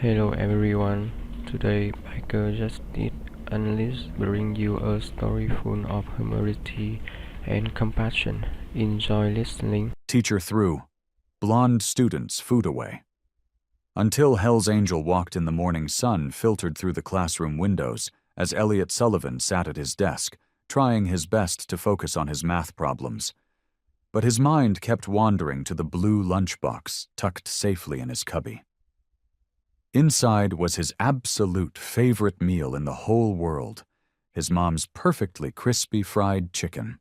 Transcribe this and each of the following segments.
Hello everyone. Today, Biker Justice Analyst bring you a story full of humanity and compassion. Enjoy listening. Teacher threw blonde students' food away. Until Hell's Angel walked in, the morning sun filtered through the classroom windows as Elliot Sullivan sat at his desk, trying his best to focus on his math problems. But his mind kept wandering to the blue lunchbox tucked safely in his cubby. Inside was his absolute favorite meal in the whole world, his mom's perfectly crispy fried chicken.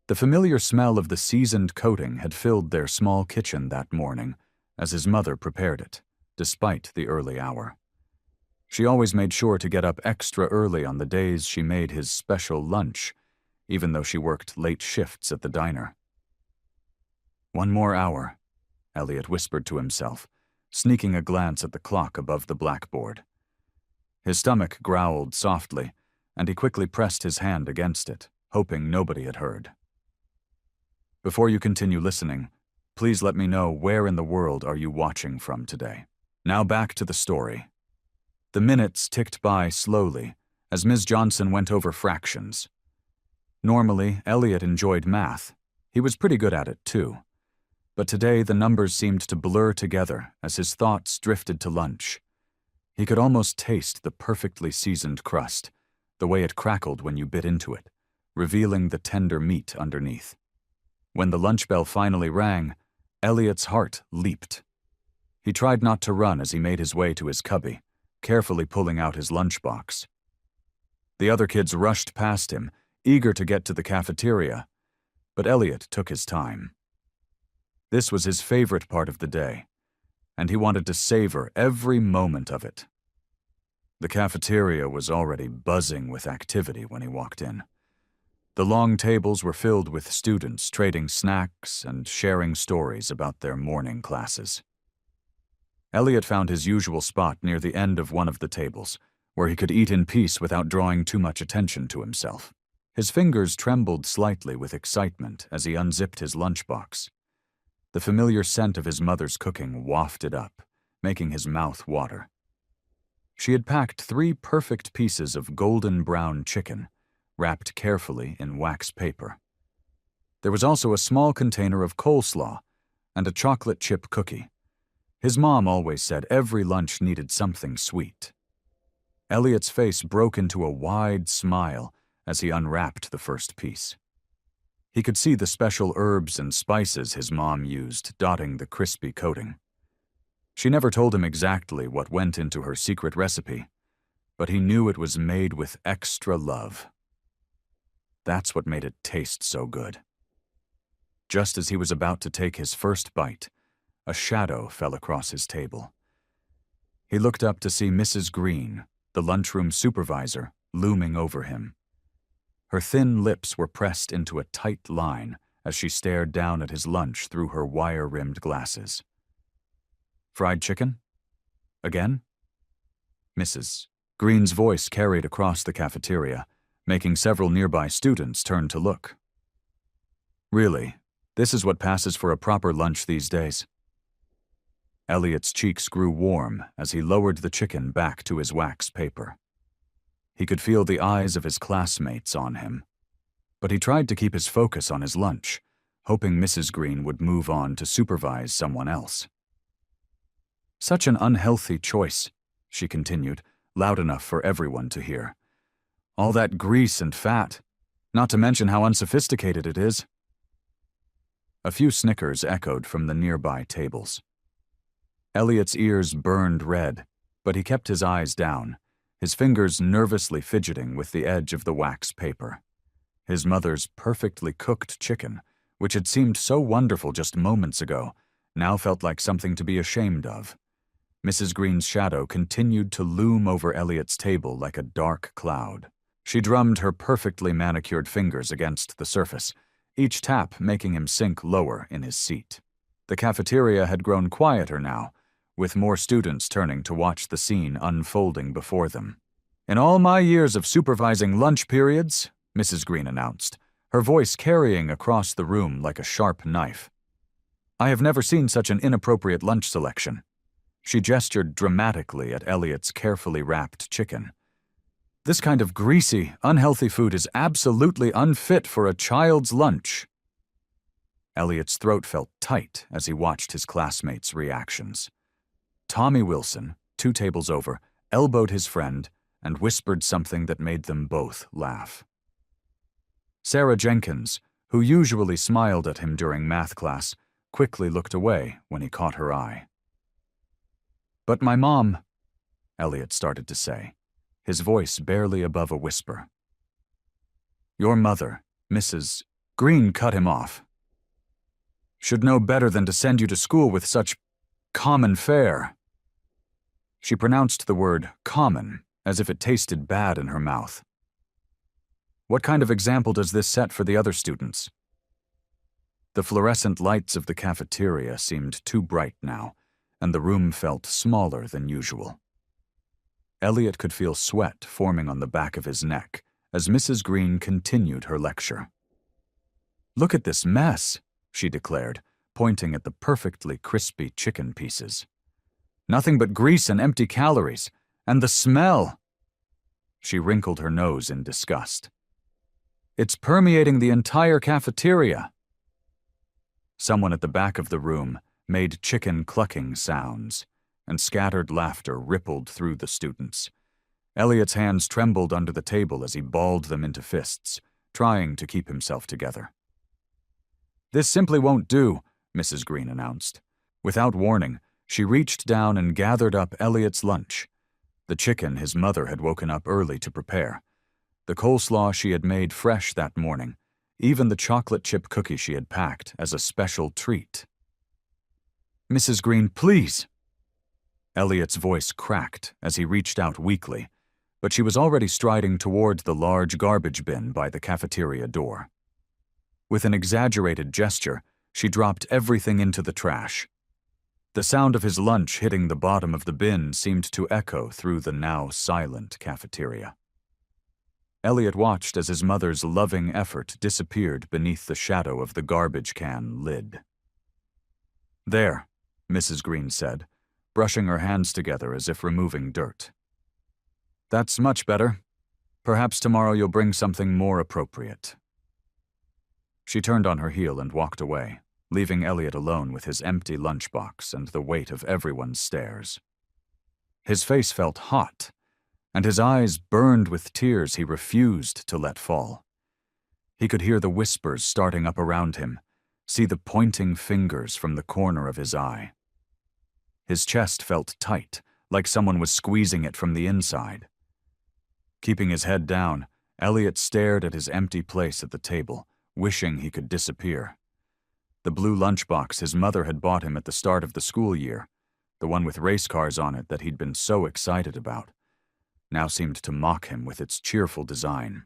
The familiar smell of the seasoned coating had filled their small kitchen that morning as his mother prepared it, despite the early hour. She always made sure to get up extra early on the days she made his special lunch, even though she worked late shifts at the diner. "One more hour," Elliot whispered to himself, sneaking a glance at the clock above the blackboard. His stomach growled softly, and he quickly pressed his hand against it, hoping nobody had heard. "Before you continue listening, please let me know where in the world are you watching from today." Now back to the story. The minutes ticked by slowly as Ms. Johnson went over fractions. Normally, Elliot enjoyed math. He was pretty good at it, too. But today the numbers seemed to blur together as his thoughts drifted to lunch. He could almost taste the perfectly seasoned crust, the way it crackled when you bit into it, revealing the tender meat underneath. When the lunch bell finally rang, Elliot's heart leaped. He tried not to run as he made his way to his cubby, carefully pulling out his lunchbox. The other kids rushed past him, eager to get to the cafeteria, but Elliot took his time. This was his favorite part of the day, and he wanted to savor every moment of it. The cafeteria was already buzzing with activity when he walked in. The long tables were filled with students trading snacks and sharing stories about their morning classes. Elliot found his usual spot near the end of one of the tables, where he could eat in peace without drawing too much attention to himself. His fingers trembled slightly with excitement as he unzipped his lunchbox. The familiar scent of his mother's cooking wafted up, making his mouth water. She had packed 3 perfect pieces of golden brown chicken, wrapped carefully in wax paper. There was also a small container of coleslaw and a chocolate chip cookie. His mom always said every lunch needed something sweet. Elliot's face broke into a wide smile as he unwrapped the first piece. He could see the special herbs and spices his mom used dotting the crispy coating. She never told him exactly what went into her secret recipe, but he knew it was made with extra love. That's what made it taste so good. Just as he was about to take his first bite, a shadow fell across his table. He looked up to see Mrs. Green, the lunchroom supervisor, looming over him. Her thin lips were pressed into a tight line as she stared down at his lunch through her wire-rimmed glasses. "Fried chicken? Again?" Mrs. Green's voice carried across the cafeteria, making several nearby students turn to look. "Really, this is what passes for a proper lunch these days." Elliot's cheeks grew warm as he lowered the chicken back to his wax paper. He could feel the eyes of his classmates on him, but he tried to keep his focus on his lunch, hoping Mrs. Green would move on to supervise someone else. "Such an unhealthy choice," she continued, loud enough for everyone to hear. "All that grease and fat, not to mention how unsophisticated it is." A few snickers echoed from the nearby tables. Elliot's ears burned red, but he kept his eyes down, his fingers nervously fidgeting with the edge of the wax paper. His mother's perfectly cooked chicken, which had seemed so wonderful just moments ago, now felt like something to be ashamed of. Mrs. Green's shadow continued to loom over Elliot's table like a dark cloud. She drummed her perfectly manicured fingers against the surface, each tap making him sink lower in his seat. The cafeteria had grown quieter now, with more students turning to watch the scene unfolding before them. "In all my years of supervising lunch periods," Mrs. Green announced, her voice carrying across the room like a sharp knife, "I have never seen such an inappropriate lunch selection. She gestured dramatically at Elliot's carefully wrapped chicken. "This kind of greasy, unhealthy food is absolutely unfit for a child's lunch." Elliot's throat felt tight as he watched his classmates' reactions. Tommy Wilson, 2 tables over, elbowed his friend and whispered something that made them both laugh. Sarah Jenkins, who usually smiled at him during math class, quickly looked away when he caught her eye. "But my mom," Elliot started to say, his voice barely above a whisper. "Your mother, Mrs. Green, cut him off. Should know better than to send you to school with such common fare." She pronounced the word common as if it tasted bad in her mouth. "What kind of example does this set for the other students?" The fluorescent lights of the cafeteria seemed too bright now, and the room felt smaller than usual. Elliot could feel sweat forming on the back of his neck as Mrs. Green continued her lecture. "Look at this mess," she declared, pointing at the perfectly crispy chicken pieces. "Nothing but grease and empty calories. And the smell!" She wrinkled her nose in disgust. "It's permeating the entire cafeteria." Someone at the back of the room made chicken clucking sounds, and scattered laughter rippled through the students. Elliot's hands trembled under the table as he balled them into fists, trying to keep himself together. "This simply won't do," Mrs. Green announced. Without warning, she reached down and gathered up Elliot's lunch. The chicken his mother had woken up early to prepare, the coleslaw she had made fresh that morning, even the chocolate chip cookie she had packed as a special treat. "Mrs. Green, please!" Elliot's voice cracked as he reached out weakly, but she was already striding toward the large garbage bin by the cafeteria door. With an exaggerated gesture, she dropped everything into the trash. The sound of his lunch hitting the bottom of the bin seemed to echo through the now silent cafeteria. Elliot watched as his mother's loving effort disappeared beneath the shadow of the garbage can lid. "There," Mrs. Green said, brushing her hands together as if removing dirt. "That's much better. Perhaps tomorrow you'll bring something more appropriate." She turned on her heel and walked away, leaving Elliot alone with his empty lunchbox and the weight of everyone's stares. His face felt hot, and his eyes burned with tears he refused to let fall. He could hear the whispers starting up around him, see the pointing fingers from the corner of his eye. His chest felt tight, like someone was squeezing it from the inside. Keeping his head down, Elliot stared at his empty place at the table, wishing he could disappear. The blue lunchbox his mother had bought him at the start of the school year, the one with race cars on it that he'd been so excited about, now seemed to mock him with its cheerful design.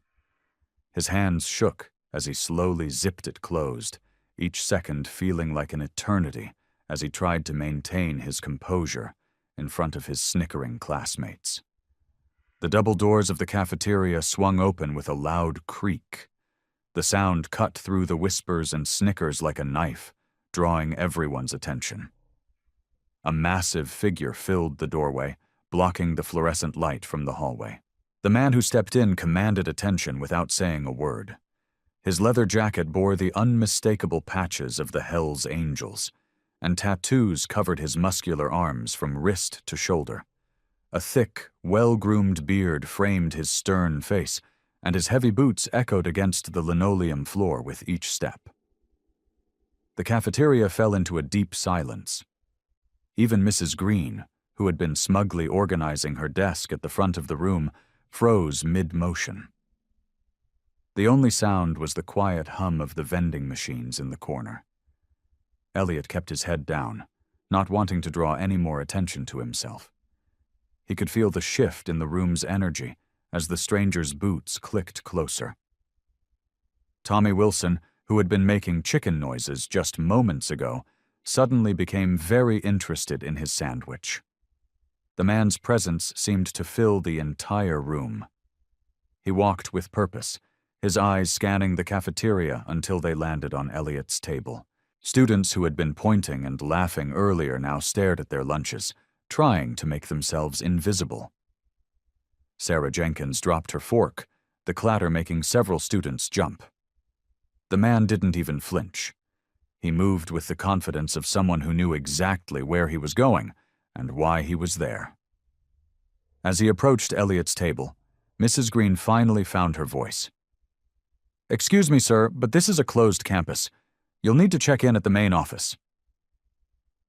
His hands shook as he slowly zipped it closed, each second feeling like an eternity as he tried to maintain his composure in front of his snickering classmates. The double doors of the cafeteria swung open with a loud creak. The sound cut through the whispers and snickers like a knife, drawing everyone's attention. A massive figure filled the doorway, blocking the fluorescent light from the hallway. The man who stepped in commanded attention without saying a word. His leather jacket bore the unmistakable patches of the Hells Angels, and tattoos covered his muscular arms from wrist to shoulder. A thick, well-groomed beard framed his stern face, and his heavy boots echoed against the linoleum floor with each step. The cafeteria fell into a deep silence. Even Mrs. Green, who had been smugly organizing her desk at the front of the room, froze mid-motion. The only sound was the quiet hum of the vending machines in the corner. Elliot kept his head down, not wanting to draw any more attention to himself. He could feel the shift in the room's energy as the stranger's boots clicked closer. Tommy Wilson, who had been making chicken noises just moments ago, suddenly became very interested in his sandwich. The man's presence seemed to fill the entire room. He walked with purpose, his eyes scanning the cafeteria until they landed on Elliot's table. Students who had been pointing and laughing earlier now stared at their lunches, trying to make themselves invisible. Sarah Jenkins dropped her fork, the clatter making several students jump. The man didn't even flinch. He moved with the confidence of someone who knew exactly where he was going and why he was there. As he approached Elliot's table, Mrs. Green finally found her voice. "Excuse me, sir, but this is a closed campus. You'll need to check in at the main office."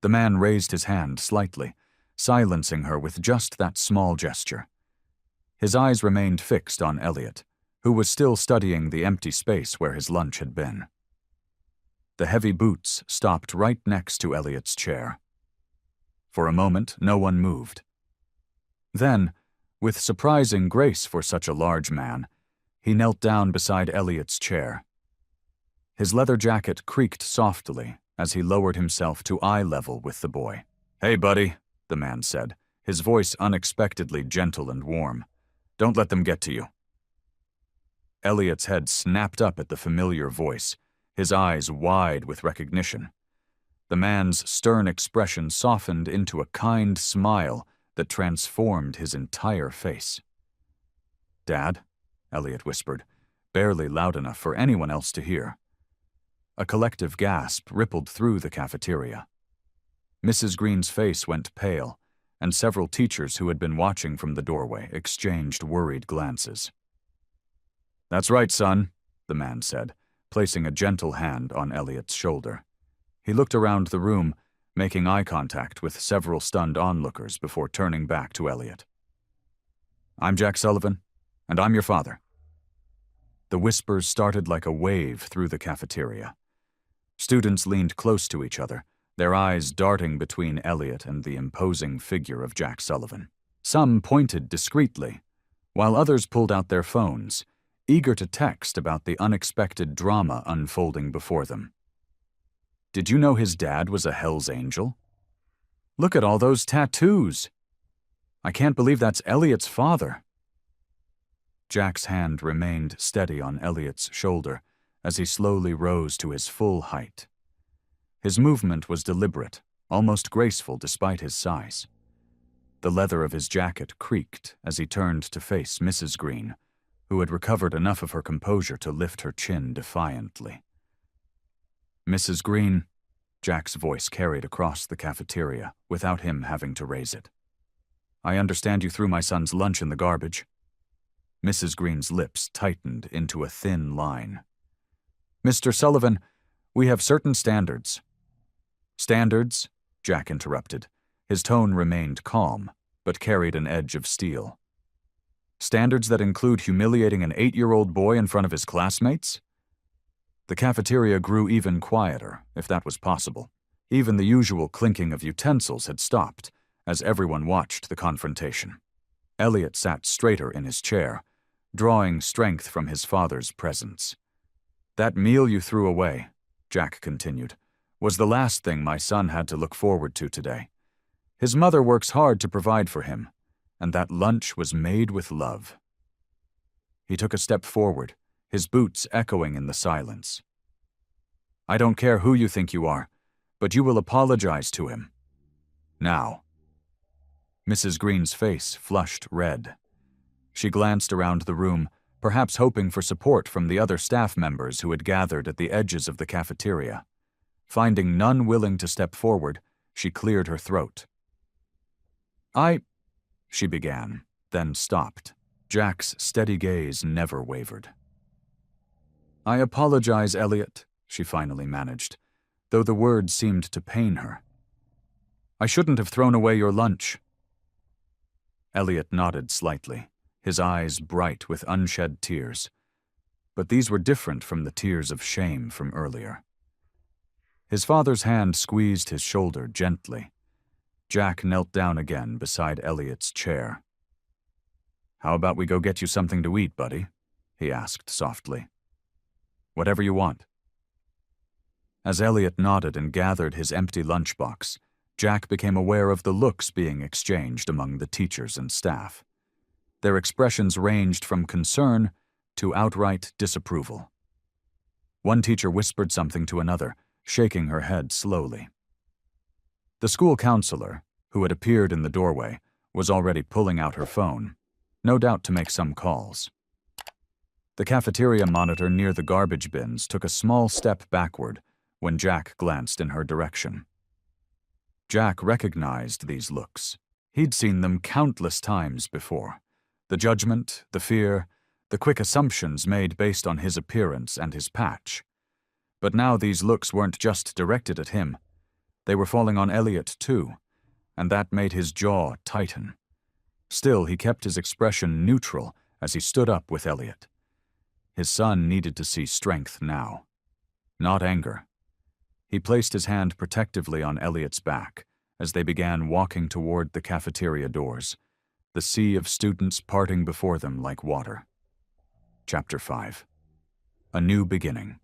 The man raised his hand slightly, silencing her with just that small gesture. His eyes remained fixed on Elliot, who was still studying the empty space where his lunch had been. The heavy boots stopped right next to Elliot's chair. For a moment, no one moved. Then, with surprising grace for such a large man, he knelt down beside Elliot's chair. His leather jacket creaked softly as he lowered himself to eye level with the boy. "Hey, buddy," the man said, his voice unexpectedly gentle and warm. "Don't let them get to you." Elliot's head snapped up at the familiar voice, his eyes wide with recognition. The man's stern expression softened into a kind smile that transformed his entire face. "Dad," Elliot whispered, barely loud enough for anyone else to hear. A collective gasp rippled through the cafeteria. Mrs. Green's face went pale, and several teachers who had been watching from the doorway exchanged worried glances. "That's right, son," the man said, placing a gentle hand on Elliot's shoulder. He looked around the room, making eye contact with several stunned onlookers before turning back to Elliot. "I'm Jack Sullivan, and I'm your father." The whispers started like a wave through the cafeteria. Students leaned close to each other, their eyes darting between Elliot and the imposing figure of Jack Sullivan. Some pointed discreetly, while others pulled out their phones, eager to text about the unexpected drama unfolding before them. "Did you know his dad was a Hell's Angel? Look at all those tattoos! I can't believe that's Elliot's father." Jack's hand remained steady on Elliot's shoulder as he slowly rose to his full height. His movement was deliberate, almost graceful despite his size. The leather of his jacket creaked as he turned to face Mrs. Green, who had recovered enough of her composure to lift her chin defiantly. "Mrs. Green," Jack's voice carried across the cafeteria without him having to raise it. "I understand you threw my son's lunch in the garbage." Mrs. Green's lips tightened into a thin line. "Mr. Sullivan, we have certain standards." "Standards?" Jack interrupted. His tone remained calm, but carried an edge of steel. "Standards that include humiliating an 8-year-old boy in front of his classmates?" The cafeteria grew even quieter, if that was possible. Even the usual clinking of utensils had stopped, as everyone watched the confrontation. Elliot sat straighter in his chair, drawing strength from his father's presence. "That meal you threw away," Jack continued, "was the last thing my son had to look forward to today. His mother works hard to provide for him, and that lunch was made with love." He took a step forward, his boots echoing in the silence. "I don't care who you think you are, but you will apologize to him. Now." Mrs. Green's face flushed red. She glanced around the room, perhaps hoping for support from the other staff members who had gathered at the edges of the cafeteria. Finding none willing to step forward, she cleared her throat. She began, then stopped. Jack's steady gaze never wavered. "I apologize, Elliot," she finally managed, though the words seemed to pain her. "I shouldn't have thrown away your lunch." Elliot nodded slightly, his eyes bright with unshed tears. But these were different from the tears of shame from earlier. His father's hand squeezed his shoulder gently. Jack knelt down again beside Elliot's chair. "How about we go get you something to eat, buddy?" he asked softly. "Whatever you want." As Elliot nodded and gathered his empty lunchbox, Jack became aware of the looks being exchanged among the teachers and staff. Their expressions ranged from concern to outright disapproval. One teacher whispered something to another, shaking her head slowly. The school counselor, who had appeared in the doorway, was already pulling out her phone, no doubt to make some calls. The cafeteria monitor near the garbage bins took a small step backward when Jack glanced in her direction. Jack recognized these looks. He'd seen them countless times before. The judgment, the fear, the quick assumptions made based on his appearance and his patch. But now these looks weren't just directed at him. They were falling on Elliot too, and that made his jaw tighten. Still, he kept his expression neutral as he stood up with Elliot. His son needed to see strength now, not anger. He placed his hand protectively on Elliot's back as they began walking toward the cafeteria doors, the sea of students parting before them like water. Chapter 5. A New Beginning.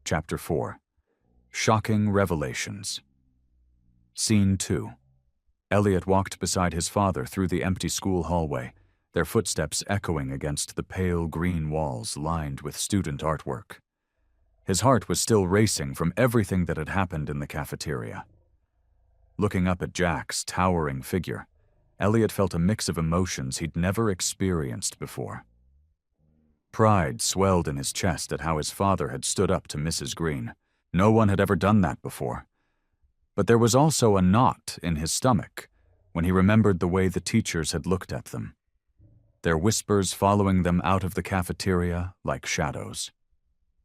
Chapter 4. Shocking Revelations. Scene 2. Elliot walked beside his father through the empty school hallway, their footsteps echoing against the pale green walls lined with student artwork. His heart was still racing from everything that had happened in the cafeteria. Looking up at Jack's towering figure, Elliot felt a mix of emotions he'd never experienced before. Pride swelled in his chest at how his father had stood up to Mrs. Green. No one had ever done that before. But there was also a knot in his stomach when he remembered the way the teachers had looked at them, their whispers following them out of the cafeteria like shadows.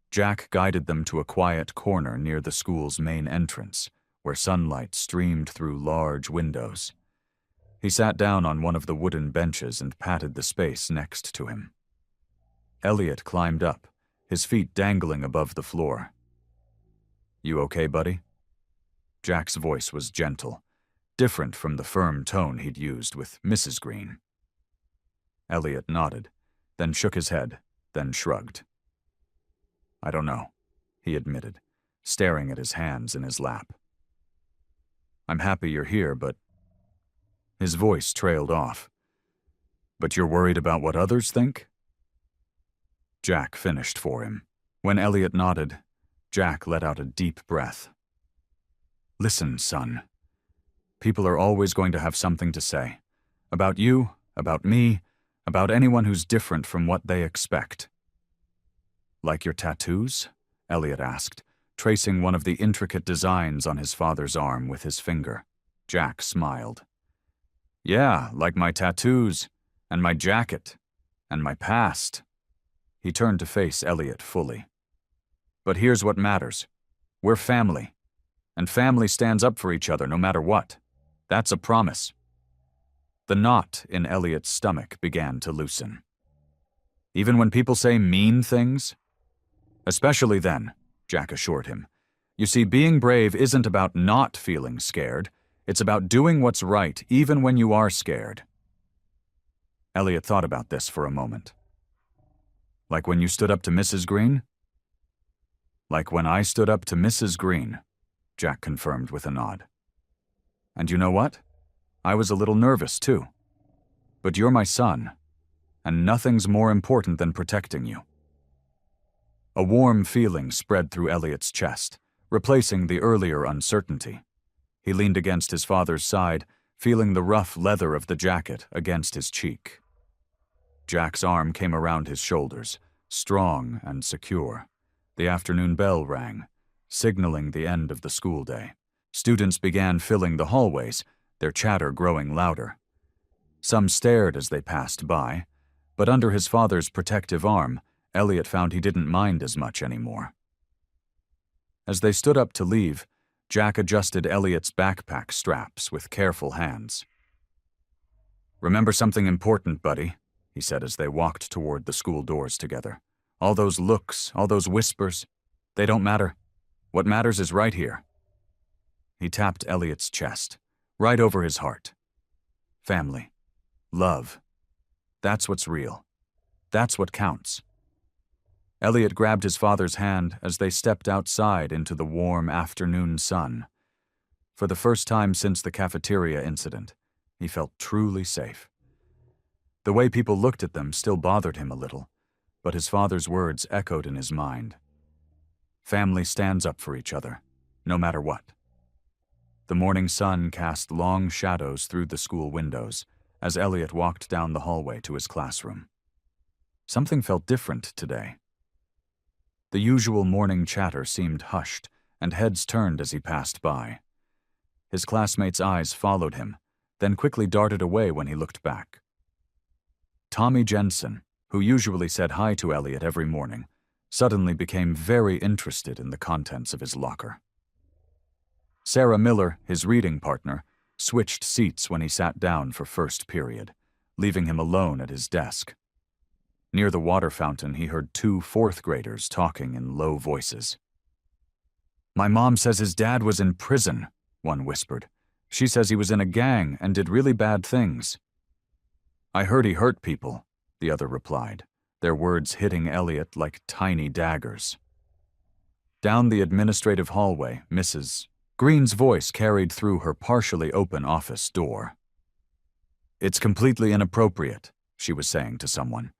Jack guided them to a quiet corner near the school's main entrance, where sunlight streamed through large windows. He sat down on one of the wooden benches and patted the space next to him. Elliot climbed up, his feet dangling above the floor. "You okay, buddy?" Jack's voice was gentle, different from the firm tone he'd used with Mrs. Green. Elliot nodded, then shook his head, then shrugged. "I don't know," he admitted, staring at his hands in his lap. "I'm happy you're here, but..." His voice trailed off. "But you're worried about what others think?" Jack finished for him. When Elliot nodded, Jack let out a deep breath. "Listen, son. People are always going to have something to say. About you, about me, about anyone who's different from what they expect." "Like your tattoos?" Elliot asked, tracing one of the intricate designs on his father's arm with his finger. Jack smiled. "Yeah, like my tattoos, and my jacket, and my past." He turned to face Elliot fully. "But here's what matters. We're family, and family stands up for each other no matter what. That's a promise." The knot in Elliot's stomach began to loosen. "Even when people say mean things?" "Especially then," Jack assured him. "You see, being brave isn't about not feeling scared. It's about doing what's right, even when you are scared." Elliot thought about this for a moment. "Like when you stood up to Mrs. Green?" "Like when I stood up to Mrs. Green," Jack confirmed with a nod. "And you know what? I was a little nervous, too. But you're my son, and nothing's more important than protecting you." A warm feeling spread through Elliot's chest, replacing the earlier uncertainty. He leaned against his father's side, feeling the rough leather of the jacket against his cheek. Jack's arm came around his shoulders, strong and secure. The afternoon bell rang, signaling the end of the school day. Students began filling the hallways, their chatter growing louder. Some stared as they passed by, but under his father's protective arm, Elliot found he didn't mind as much anymore. As they stood up to leave, Jack adjusted Elliot's backpack straps with careful hands. "Remember something important, buddy," he said as they walked toward the school doors together. "All those looks, all those whispers, they don't matter. What matters is right here." He tapped Elliot's chest, right over his heart. "Family. Love. That's what's real. That's what counts." Elliot grabbed his father's hand as they stepped outside into the warm afternoon sun. For the first time since the cafeteria incident, he felt truly safe. The way people looked at them still bothered him a little, but his father's words echoed in his mind. Family stands up for each other, no matter what. The morning sun cast long shadows through the school windows as Elliot walked down the hallway to his classroom. Something felt different today. The usual morning chatter seemed hushed, and heads turned as he passed by. His classmates' eyes followed him, then quickly darted away when he looked back. Tommy Jensen, who usually said hi to Elliot every morning, suddenly became very interested in the contents of his locker. Sarah Miller, his reading partner, switched seats when he sat down for first period, leaving him alone at his desk. Near the water fountain, he heard two fourth graders talking in low voices. "My mom says his dad was in prison," one whispered. "She says he was in a gang and did really bad things." "I heard he hurt people," the other replied, their words hitting Elliot like tiny daggers. Down the administrative hallway, Mrs. Green's voice carried through her partially open office door. "It's completely inappropriate," she was saying to someone.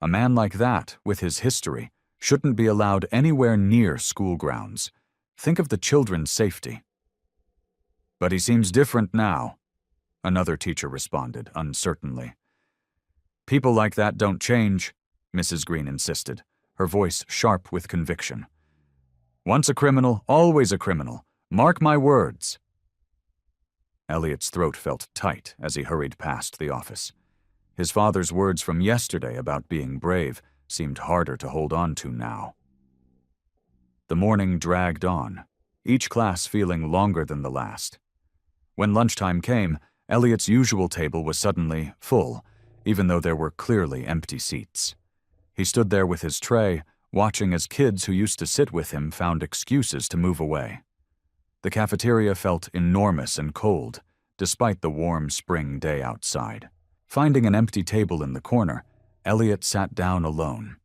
"A man like that, with his history, shouldn't be allowed anywhere near school grounds. Think of the children's safety." "But he seems different now," another teacher responded, uncertainly. "People like that don't change," Mrs. Green insisted, her voice sharp with conviction. "Once a criminal, always a criminal. Mark my words." Elliot's throat felt tight as he hurried past the office. His father's words from yesterday about being brave seemed harder to hold on to now. The morning dragged on, each class feeling longer than the last. When lunchtime came, Elliot's usual table was suddenly full, even though there were clearly empty seats. He stood there with his tray, watching as kids who used to sit with him found excuses to move away. The cafeteria felt enormous and cold, despite the warm spring day outside. Finding an empty table in the corner, Elliot sat down alone.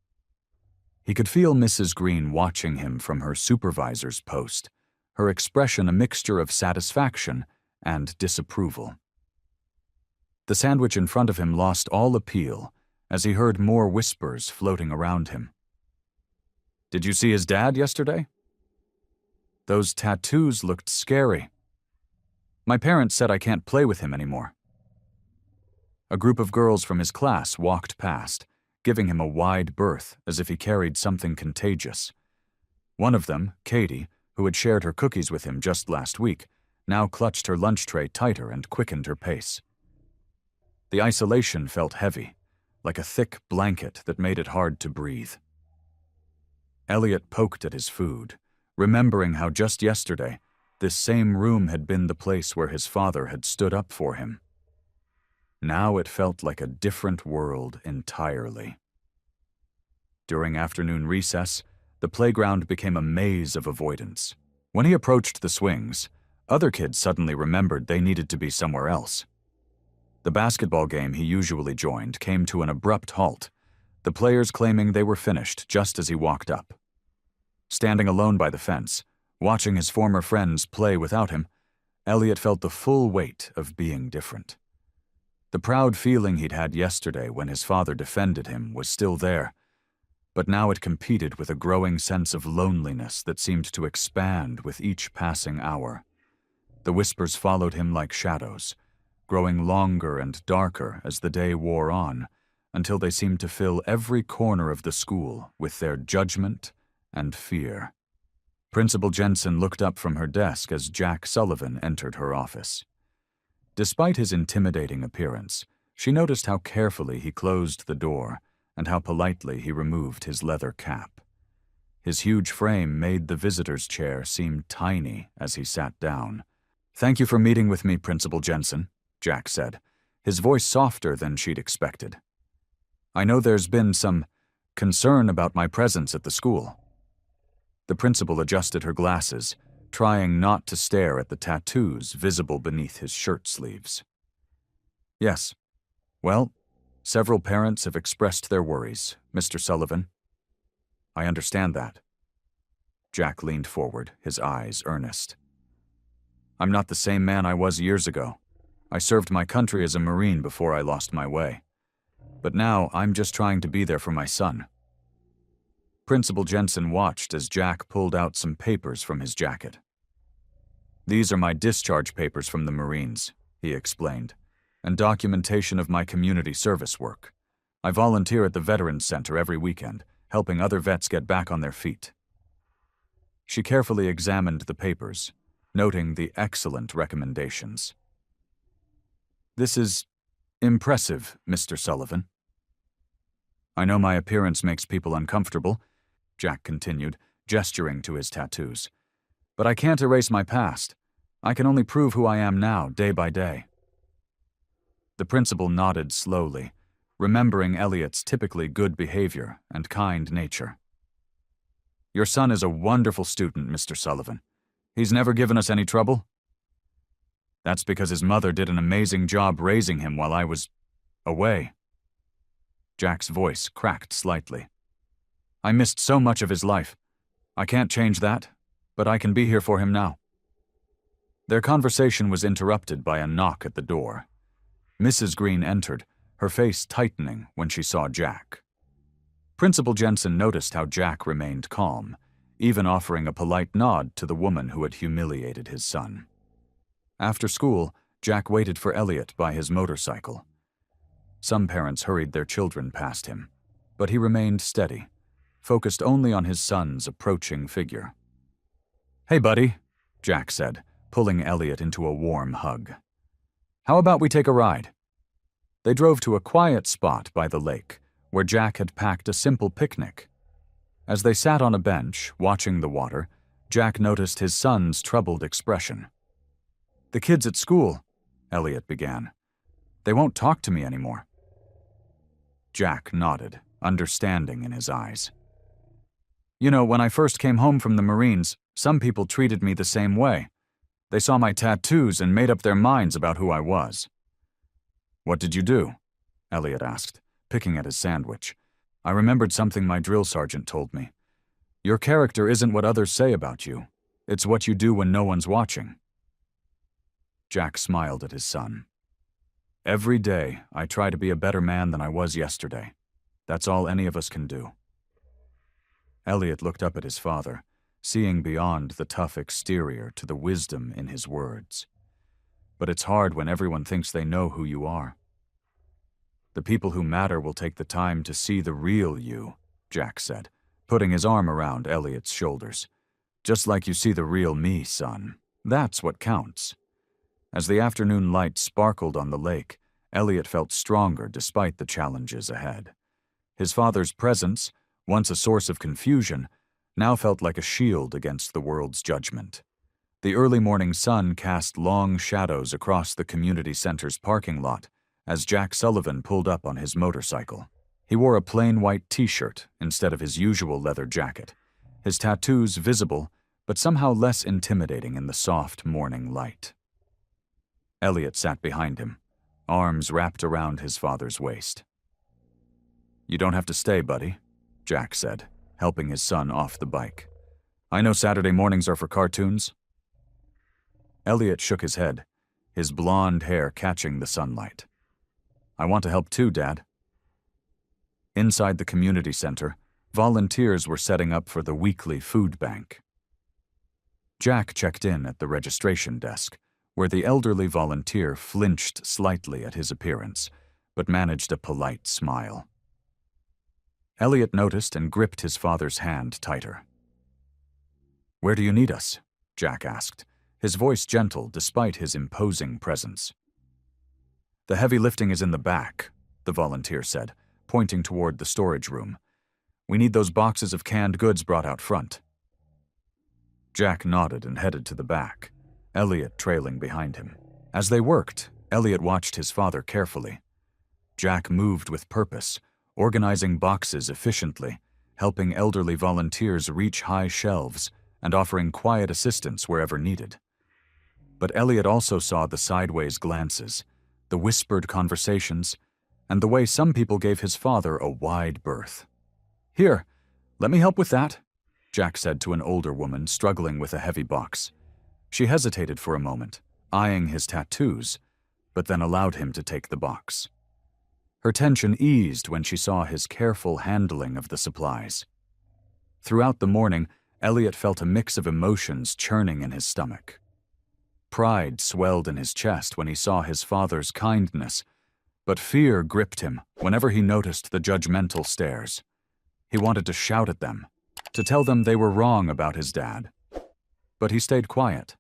He could feel Mrs. Green watching him from her supervisor's post, her expression a mixture of satisfaction and disapproval. The sandwich in front of him lost all appeal as he heard more whispers floating around him. "Did you see his dad yesterday?" "Those tattoos looked scary." "My parents said I can't play with him anymore." A group of girls from his class walked past, giving him a wide berth as if he carried something contagious. One of them, Katie, who had shared her cookies with him just last week, now clutched her lunch tray tighter and quickened her pace. The isolation felt heavy, like a thick blanket that made it hard to breathe. Elliot poked at his food, remembering how just yesterday, this same room had been the place where his father had stood up for him. Now it felt like a different world entirely. During afternoon recess, the playground became a maze of avoidance. When he approached the swings, other kids suddenly remembered they needed to be somewhere else. The basketball game he usually joined came to an abrupt halt, the players claiming they were finished just as he walked up. Standing alone by the fence, watching his former friends play without him, Elliot felt the full weight of being different. The proud feeling he'd had yesterday when his father defended him was still there, but now it competed with a growing sense of loneliness that seemed to expand with each passing hour. The whispers followed him like shadows, growing longer and darker as the day wore on, until they seemed to fill every corner of the school with their judgment and fear. Principal Jensen looked up from her desk as Jack Sullivan entered her office. Despite his intimidating appearance, she noticed how carefully he closed the door and how politely he removed his leather cap. His huge frame made the visitor's chair seem tiny as he sat down. "Thank you for meeting with me, Principal Jensen," Jack said, his voice softer than she'd expected. "I know there's been some concern about my presence at the school." The principal adjusted her glasses, trying not to stare at the tattoos visible beneath his shirt sleeves. "Yes. Well, several parents have expressed their worries, Mr. Sullivan. I understand that." Jack leaned forward, his eyes earnest. "I'm not the same man I was years ago. I served my country as a Marine before I lost my way. But now I'm just trying to be there for my son." Principal Jensen watched as Jack pulled out some papers from his jacket. "These are my discharge papers from the Marines," he explained, "and documentation of my community service work. I volunteer at the Veterans Center every weekend, helping other vets get back on their feet." She carefully examined the papers, noting the excellent recommendations. "This is impressive, Mr. Sullivan." "I know my appearance makes people uncomfortable," Jack continued, gesturing to his tattoos. "But I can't erase my past. I can only prove who I am now, day by day." The principal nodded slowly, remembering Elliot's typically good behavior and kind nature. "Your son is a wonderful student, Mr. Sullivan. He's never given us any trouble?" "That's because his mother did an amazing job raising him while I was away." Jack's voice cracked slightly. "I missed so much of his life. I can't change that, but I can be here for him now." Their conversation was interrupted by a knock at the door. Mrs. Green entered, her face tightening when she saw Jack. Principal Jensen noticed how Jack remained calm, even offering a polite nod to the woman who had humiliated his son. After school, Jack waited for Elliot by his motorcycle. Some parents hurried their children past him, but he remained steady, focused only on his son's approaching figure. "Hey, buddy," Jack said, pulling Elliot into a warm hug. "How about we take a ride?" They drove to a quiet spot by the lake, where Jack had packed a simple picnic. As they sat on a bench, watching the water, Jack noticed his son's troubled expression. "The kids at school," Elliot began. "They won't talk to me anymore." Jack nodded, understanding in his eyes. "You know, when I first came home from the Marines, some people treated me the same way. They saw my tattoos and made up their minds about who I was." "What did you do?" Elliot asked, picking at his sandwich. "I remembered something my drill sergeant told me. Your character isn't what others say about you. It's what you do when no one's watching." Jack smiled at his son. "Every day, I try to be a better man than I was yesterday. That's all any of us can do." Elliot looked up at his father, seeing beyond the tough exterior to the wisdom in his words. "But it's hard when everyone thinks they know who you are." "The people who matter will take the time to see the real you," Jack said, putting his arm around Elliot's shoulders. "Just like you see the real me, son. That's what counts." As the afternoon light sparkled on the lake, Elliot felt stronger despite the challenges ahead. His father's presence, once a source of confusion, now felt like a shield against the world's judgment. The early morning sun cast long shadows across the community center's parking lot as Jack Sullivan pulled up on his motorcycle. He wore a plain white t-shirt instead of his usual leather jacket, his tattoos visible but somehow less intimidating in the soft morning light. Elliot sat behind him, arms wrapped around his father's waist. "You don't have to stay, buddy," Jack said, helping his son off the bike. "I know Saturday mornings are for cartoons." Elliot shook his head, his blonde hair catching the sunlight. "I want to help too, Dad." Inside the community center, volunteers were setting up for the weekly food bank. Jack checked in at the registration desk, where the elderly volunteer flinched slightly at his appearance, but managed a polite smile. Elliot noticed and gripped his father's hand tighter. "Where do you need us?" Jack asked, his voice gentle despite his imposing presence. "The heavy lifting is in the back," the volunteer said, pointing toward the storage room. "We need those boxes of canned goods brought out front." Jack nodded and headed to the back, Elliot trailing behind him. As they worked, Elliot watched his father carefully. Jack moved with purpose, organizing boxes efficiently, helping elderly volunteers reach high shelves, and offering quiet assistance wherever needed. But Elliot also saw the sideways glances, the whispered conversations, and the way some people gave his father a wide berth. "Here, let me help with that," Jack said to an older woman struggling with a heavy box. She hesitated for a moment, eyeing his tattoos, but then allowed him to take the box. Her tension eased when she saw his careful handling of the supplies. Throughout the morning, Elliot felt a mix of emotions churning in his stomach. pride swelled in his chest when he saw his father's kindness, but fear gripped him whenever he noticed the judgmental stares. He wanted to shout at them, to tell them they were wrong about his dad. But he stayed quiet,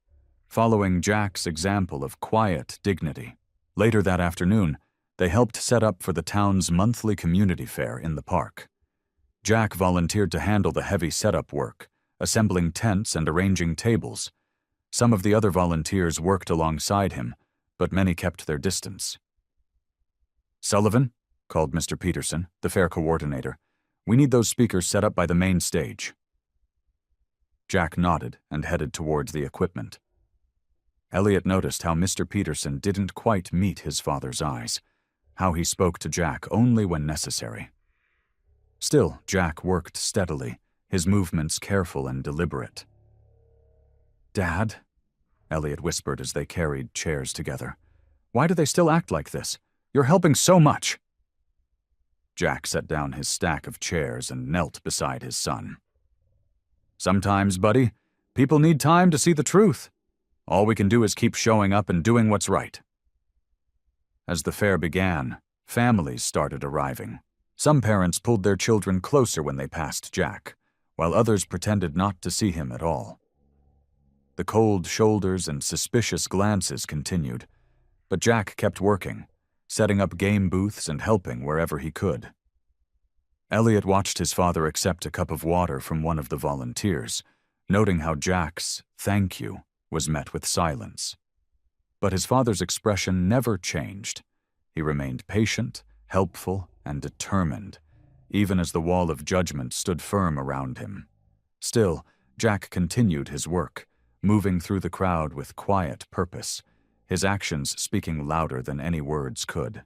following Jack's example of quiet dignity. Later that afternoon, they helped set up for the town's monthly community fair in the park. Jack volunteered to handle the heavy setup work, assembling tents and arranging tables. Some of the other volunteers worked alongside him, but many kept their distance. "Sullivan," called Mr. Peterson, the fair coordinator, "we need those speakers set up by the main stage." Jack nodded and headed towards the equipment. Elliot noticed how Mr. Peterson didn't quite meet his father's eyes, how he spoke to Jack only when necessary. Still, Jack worked steadily, his movements careful and deliberate. "Dad," Elliot whispered as they carried chairs together, "why do they still act like this? You're helping so much." Jack set down his stack of chairs and knelt beside his son. "Sometimes, buddy, people need time to see the truth. All we can do is keep showing up and doing what's right." As the fair began, families started arriving. Some parents pulled their children closer when they passed Jack, while others pretended not to see him at all. The cold shoulders and suspicious glances continued, but Jack kept working, setting up game booths and helping wherever he could. Elliot watched his father accept a cup of water from one of the volunteers, noting how Jack's "thank you" was met with silence. But his father's expression never changed. He remained patient, helpful, and determined, even as the wall of judgment stood firm around him. Still, Jack continued his work, moving through the crowd with quiet purpose, his actions speaking louder than any words could.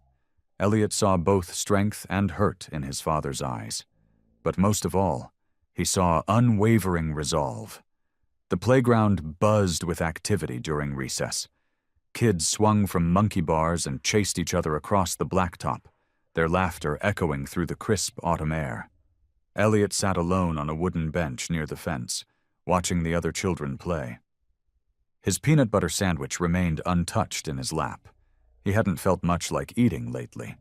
Elliot saw both strength and hurt in his father's eyes, but most of all, he saw unwavering resolve. The playground buzzed with activity during recess. Kids swung from monkey bars and chased each other across the blacktop, their laughter echoing through the crisp autumn air. Elliot sat alone on a wooden bench near the fence, watching the other children play. His peanut butter sandwich remained untouched in his lap. He hadn't felt much like eating lately.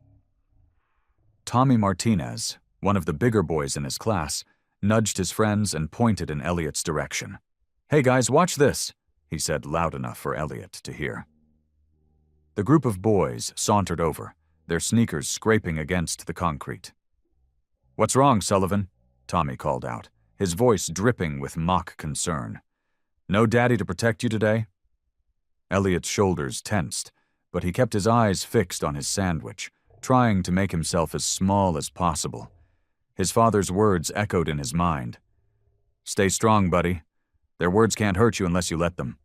Tommy Martinez, one of the bigger boys in his class, nudged his friends and pointed in Elliot's direction. "Hey guys, watch this," he said loud enough for Elliot to hear. The group of boys sauntered over, their sneakers scraping against the concrete. "What's wrong, Sullivan?" Tommy called out, his voice dripping with mock concern. "No daddy to protect you today?" Elliot's shoulders tensed, but he kept his eyes fixed on his sandwich, trying to make himself as small as possible. His father's words echoed in his mind. "Stay strong, buddy. Their words can't hurt you unless you let them."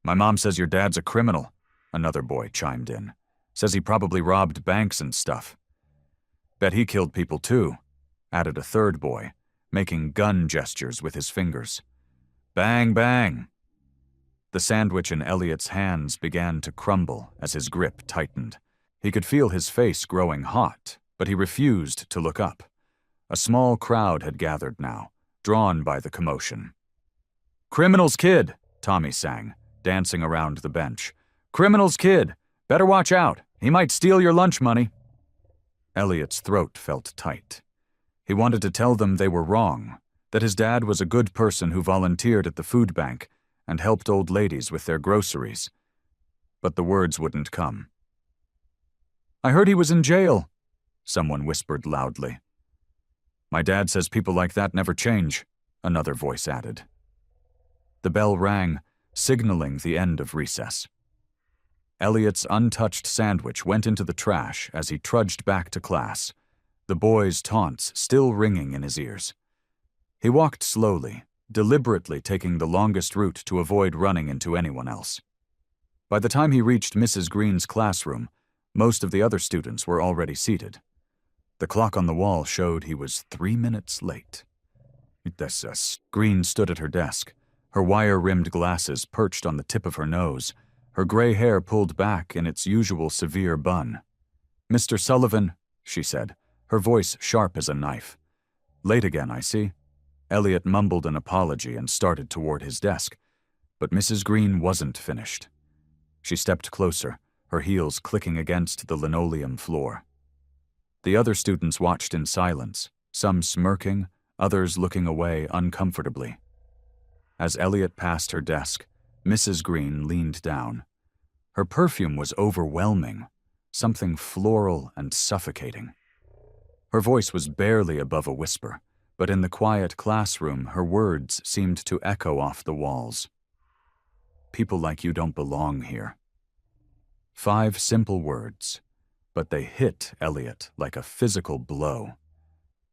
"My mom says your dad's a criminal," another boy chimed in. "Says he probably robbed banks and stuff." "Bet he killed people too," added a third boy, making gun gestures with his fingers. "Bang, bang." The sandwich in Elliot's hands began to crumble as his grip tightened. He could feel his face growing hot, but he refused to look up. A small crowd had gathered now, drawn by the commotion. "Criminal's kid," Tommy sang, dancing around the bench. "Criminal's kid. Better watch out. He might steal your lunch money." Elliot's throat felt tight. He wanted to tell them they were wrong, that his dad was a good person who volunteered at the food bank and helped old ladies with their groceries. But the words wouldn't come. "I heard he was in jail," someone whispered loudly. "My dad says people like that never change," another voice added. The bell rang, signaling the end of recess. Elliot's untouched sandwich went into the trash as he trudged back to class, the boys' taunts still ringing in his ears. He walked slowly, deliberately taking the longest route to avoid running into anyone else. By the time he reached Mrs. Green's classroom, most of the other students were already seated. The clock on the wall showed he was 3 minutes late. Green stood at her desk, her wire-rimmed glasses perched on the tip of her nose, her gray hair pulled back in its usual severe bun. "Mr. Sullivan," she said, her voice sharp as a knife. "Late again, I see." Elliot mumbled an apology and started toward his desk. But Mrs. Green wasn't finished. She stepped closer, her heels clicking against the linoleum floor. The other students watched in silence, some smirking, others looking away uncomfortably. As Elliot passed her desk, Mrs. Green leaned down. Her perfume was overwhelming, something floral and suffocating. Her voice was barely above a whisper, but in the quiet classroom, her words seemed to echo off the walls. People like you don't belong here. 5 simple words, but they hit Elliot like a physical blow.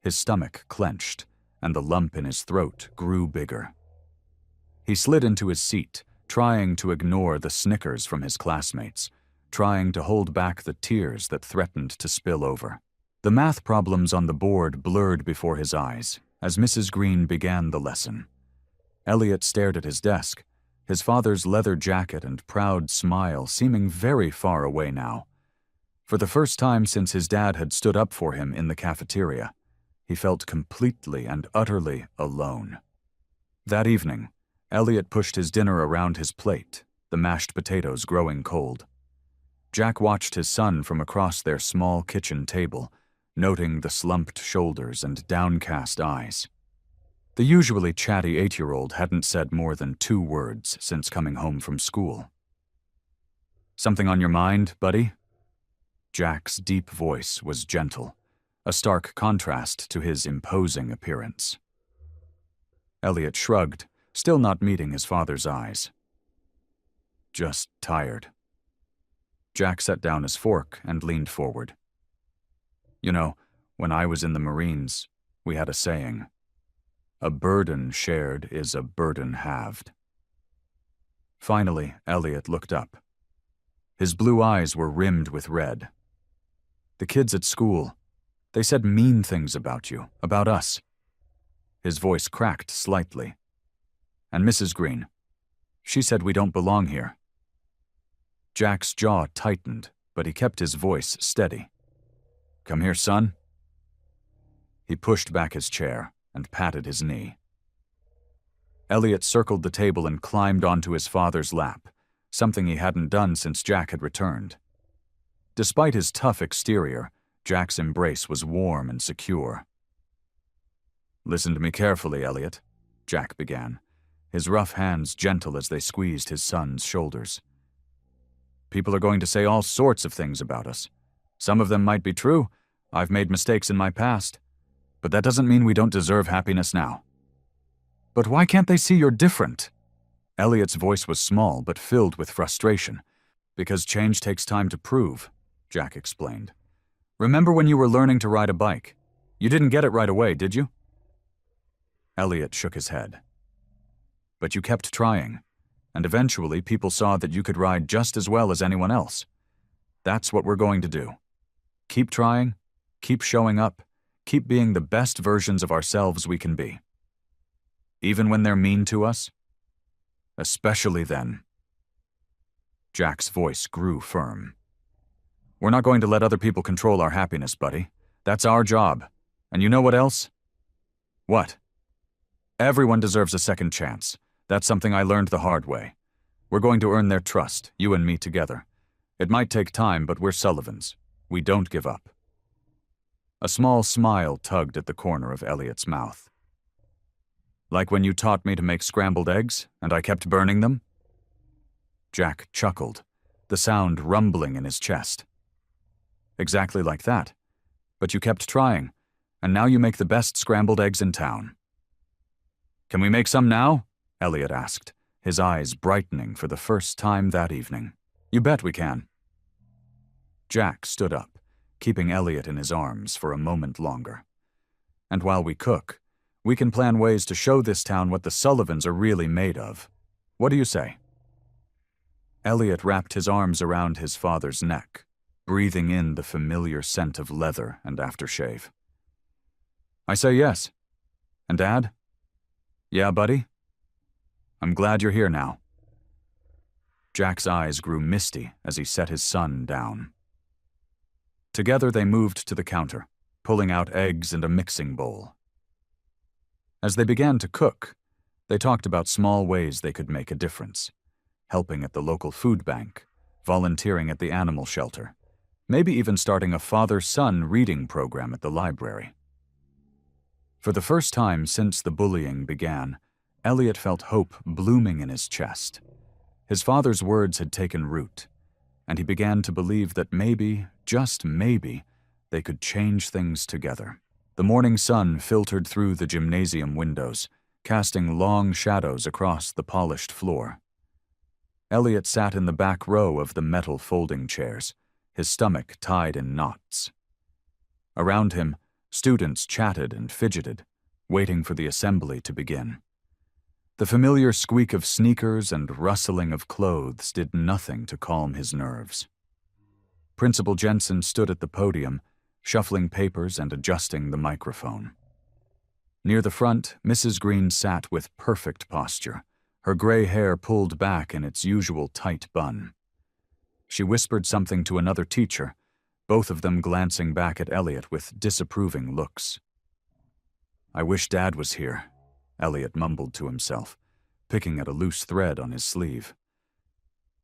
His stomach clenched, and the lump in his throat grew bigger. He slid into his seat, trying to ignore the snickers from his classmates, trying to hold back the tears that threatened to spill over. The math problems on the board blurred before his eyes as Mrs. Green began the lesson. Elliot stared at his desk, his father's leather jacket and proud smile seeming very far away now. For the first time since his dad had stood up for him in the cafeteria, he felt completely and utterly alone. That evening, Elliot pushed his dinner around his plate, the mashed potatoes growing cold. Jack watched his son from across their small kitchen table, noting the slumped shoulders and downcast eyes. The usually chatty 8-year-old hadn't said more than 2 words since coming home from school. "Something on your mind, buddy?" Jack's deep voice was gentle, a stark contrast to his imposing appearance. Elliot shrugged, still not meeting his father's eyes. "Just tired." Jack set down his fork and leaned forward. "You know, when I was in the Marines, we had a saying, 'A burden shared is a burden halved.'" Finally, Elliot looked up. His blue eyes were rimmed with red. "The kids at school, they said mean things about you, about us." His voice cracked slightly. "And Mrs. Green, she said we don't belong here." Jack's jaw tightened, but he kept his voice steady. "Come here, son." He pushed back his chair and patted his knee. Elliot circled the table and climbed onto his father's lap, something he hadn't done since Jack had returned. Despite his tough exterior, Jack's embrace was warm and secure. "Listen to me carefully, Elliot," Jack began, his rough hands gentle as they squeezed his son's shoulders. "People are going to say all sorts of things about us. Some of them might be true. I've made mistakes in my past. But that doesn't mean we don't deserve happiness now." "But why can't they see you're different?" Elliot's voice was small but filled with frustration. "Because change takes time to prove," Jack explained. "Remember when you were learning to ride a bike? You didn't get it right away, did you?" Elliot shook his head. "But you kept trying, and eventually people saw that you could ride just as well as anyone else. That's what we're going to do. Keep trying, keep showing up, keep being the best versions of ourselves we can be. Even when they're mean to us? Especially then." Jack's voice grew firm. "We're not going to let other people control our happiness, buddy. That's our job. And you know what else?" "What?" "Everyone deserves a second chance. That's something I learned the hard way. We're going to earn their trust, you and me together. It might take time, but we're Sullivans. We don't give up." A small smile tugged at the corner of Elliot's mouth. "Like when you taught me to make scrambled eggs, and I kept burning them?" Jack chuckled, the sound rumbling in his chest. "Exactly like that. But you kept trying, and now you make the best scrambled eggs in town." "Can we make some now?" Elliot asked, his eyes brightening for the first time that evening. "You bet we can." Jack stood up, keeping Elliot in his arms for a moment longer. "And while we cook, we can plan ways to show this town what the Sullivans are really made of. What do you say?" Elliot wrapped his arms around his father's neck, breathing in the familiar scent of leather and aftershave. "I say yes. And Dad?" "Yeah, buddy?" "I'm glad you're here now." Jack's eyes grew misty as he set his son down. Together they moved to the counter, pulling out eggs and a mixing bowl. As they began to cook, They talked about small ways they could make a difference: helping at the local food bank, volunteering at the animal shelter, maybe even starting a father-son reading program at the library. For the first time since the bullying began, Elliot felt hope blooming in his chest. His father's words had taken root, and he began to believe that maybe, just maybe, they could change things together. The morning sun filtered through the gymnasium windows, casting long shadows across the polished floor. Elliot sat in the back row of the metal folding chairs, his stomach tied in knots. Around him, students chatted and fidgeted, waiting for the assembly to begin. The familiar squeak of sneakers and rustling of clothes did nothing to calm his nerves. Principal Jensen stood at the podium, shuffling papers and adjusting the microphone. Near the front, Mrs. Green sat with perfect posture, her gray hair pulled back in its usual tight bun. She whispered something to another teacher, both of them glancing back at Elliot with disapproving looks. "I wish Dad was here," Elliot mumbled to himself, picking at a loose thread on his sleeve.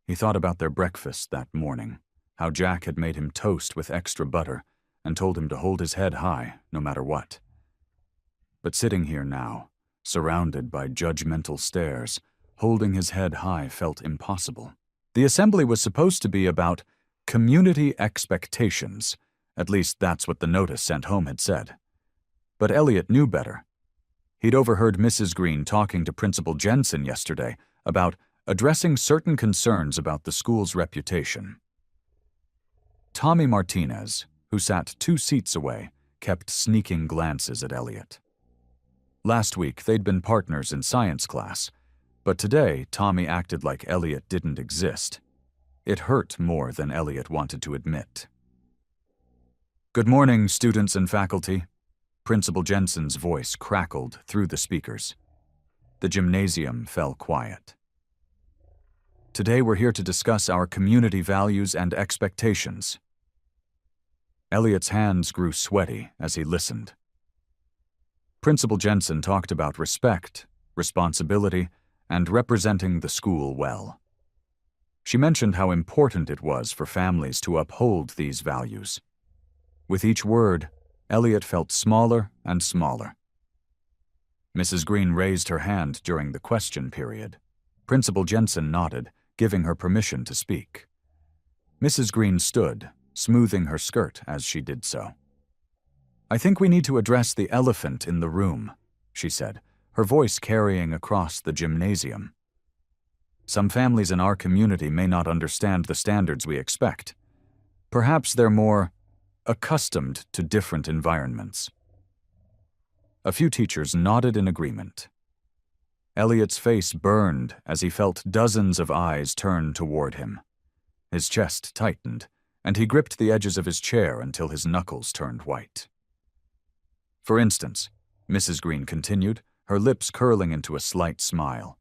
He thought about their breakfast that morning, how Jack had made him toast with extra butter and told him to hold his head high, no matter what. But sitting here now, surrounded by judgmental stares, holding his head high felt impossible. The assembly was supposed to be about community expectations. At least that's what the notice sent home had said. But Elliot knew better. He'd overheard Mrs. Green talking to Principal Jensen yesterday about addressing certain concerns about the school's reputation. Tommy Martinez, who sat 2 seats away, kept sneaking glances at Elliot. Last week, they'd been partners in science class, but today Tommy acted like Elliot didn't exist. It hurt more than Elliot wanted to admit. "Good morning, students and faculty." Principal Jensen's voice crackled through the speakers. The gymnasium fell quiet. "Today we're here to discuss our community values and expectations." Elliot's hands grew sweaty as he listened. Principal Jensen talked about respect, responsibility, and representing the school well. She mentioned how important it was for families to uphold these values. With each word, Elliot felt smaller and smaller. Mrs. Green raised her hand during the question period. Principal Jensen nodded, giving her permission to speak. Mrs. Green stood, smoothing her skirt as she did so. "I think we need to address the elephant in the room," she said, her voice carrying across the gymnasium. "Some families in our community may not understand the standards we expect. Perhaps they're more accustomed to different environments." A few teachers nodded in agreement. Elliot's face burned as he felt dozens of eyes turn toward him. His chest tightened, and he gripped the edges of his chair until his knuckles turned white. "For instance," Mrs. Green continued, her lips curling into a slight smile,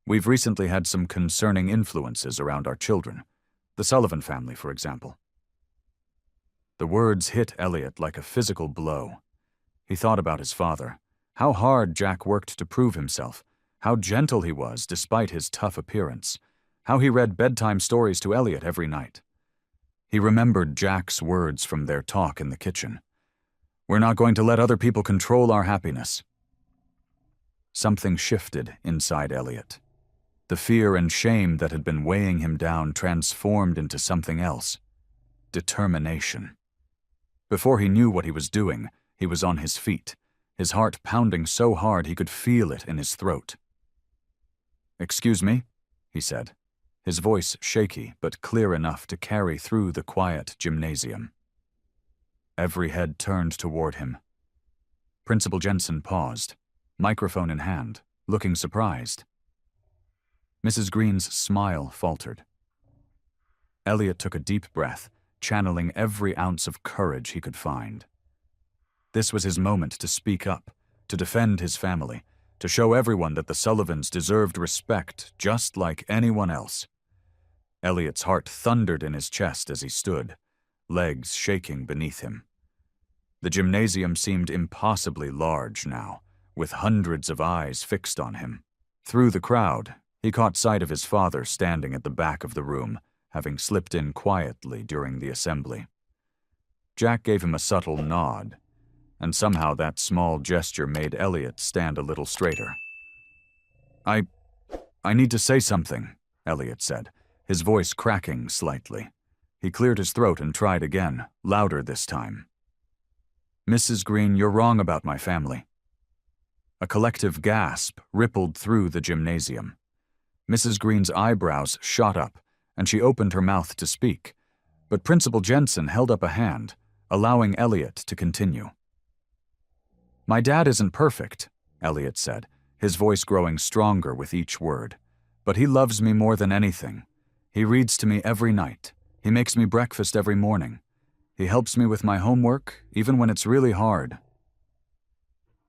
"we've recently had some concerning influences around our children. The Sullivan family, for example." The words hit Elliot like a physical blow. He thought about his father, how hard Jack worked to prove himself, how gentle he was despite his tough appearance, how he read bedtime stories to Elliot every night. He remembered Jack's words from their talk in the kitchen. "We're not going to let other people control our happiness." Something shifted inside Elliot. The fear and shame that had been weighing him down transformed into something else: determination. Before he knew what he was doing, he was on his feet, his heart pounding so hard he could feel it in his throat. "Excuse me," he said, his voice shaky but clear enough to carry through the quiet gymnasium. Every head turned toward him. Principal Jensen paused, microphone in hand, looking surprised. Mrs. Green's smile faltered. Elliot took a deep breath, channeling every ounce of courage he could find. This was his moment to speak up, to defend his family, to show everyone that the Sullivans deserved respect just like anyone else. Elliot's heart thundered in his chest as he stood, legs shaking beneath him. The gymnasium seemed impossibly large now, with hundreds of eyes fixed on him. Through the crowd, he caught sight of his father standing at the back of the room, having slipped in quietly during the assembly. Jack gave him a subtle nod, and somehow that small gesture made Elliot stand a little straighter. I need to say something, Elliot said, his voice cracking slightly. He cleared his throat and tried again, louder this time. Mrs. Green, you're wrong about my family. A collective gasp rippled through the gymnasium. Mrs. Green's eyebrows shot up, and she opened her mouth to speak, but Principal Jensen held up a hand, allowing Elliot to continue. My dad isn't perfect, Elliot said, his voice growing stronger with each word. But he loves me more than anything. He reads to me every night. He makes me breakfast every morning. He helps me with my homework, even when it's really hard.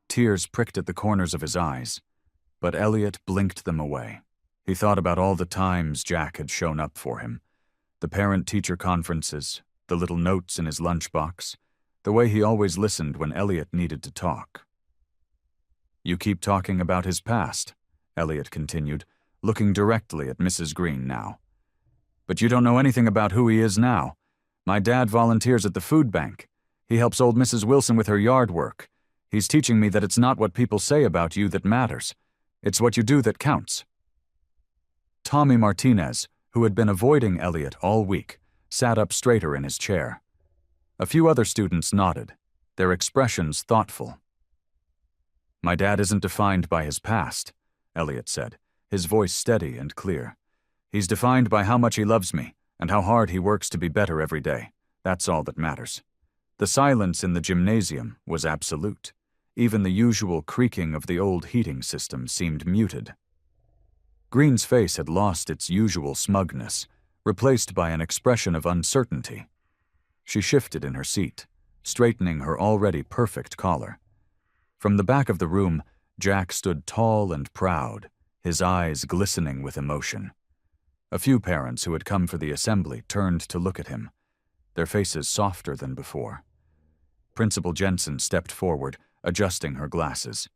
Tears pricked at the corners of his eyes, but Elliot blinked them away. He thought about all the times Jack had shown up for him. The parent-teacher conferences, the little notes in his lunchbox, the way he always listened when Elliot needed to talk. You keep talking about his past, Elliot continued, looking directly at Mrs. Green now. But you don't know anything about who he is now. My dad volunteers at the food bank. He helps old Mrs. Wilson with her yard work. He's teaching me that it's not what people say about you that matters. It's what you do that counts. Tommy Martinez, who had been avoiding Elliot all week, sat up straighter in his chair. A few other students nodded, their expressions thoughtful. My dad isn't defined by his past, Elliot said, his voice steady and clear. He's defined by how much he loves me and how hard he works to be better every day. That's all that matters. The silence in the gymnasium was absolute. Even the usual creaking of the old heating system seemed muted. Green's face had lost its usual smugness, replaced by an expression of uncertainty. She shifted in her seat, straightening her already perfect collar. From the back of the room, Jack stood tall and proud, his eyes glistening with emotion. A few parents who had come for the assembly turned to look at him, their faces softer than before. Principal Jensen stepped forward, adjusting her glasses.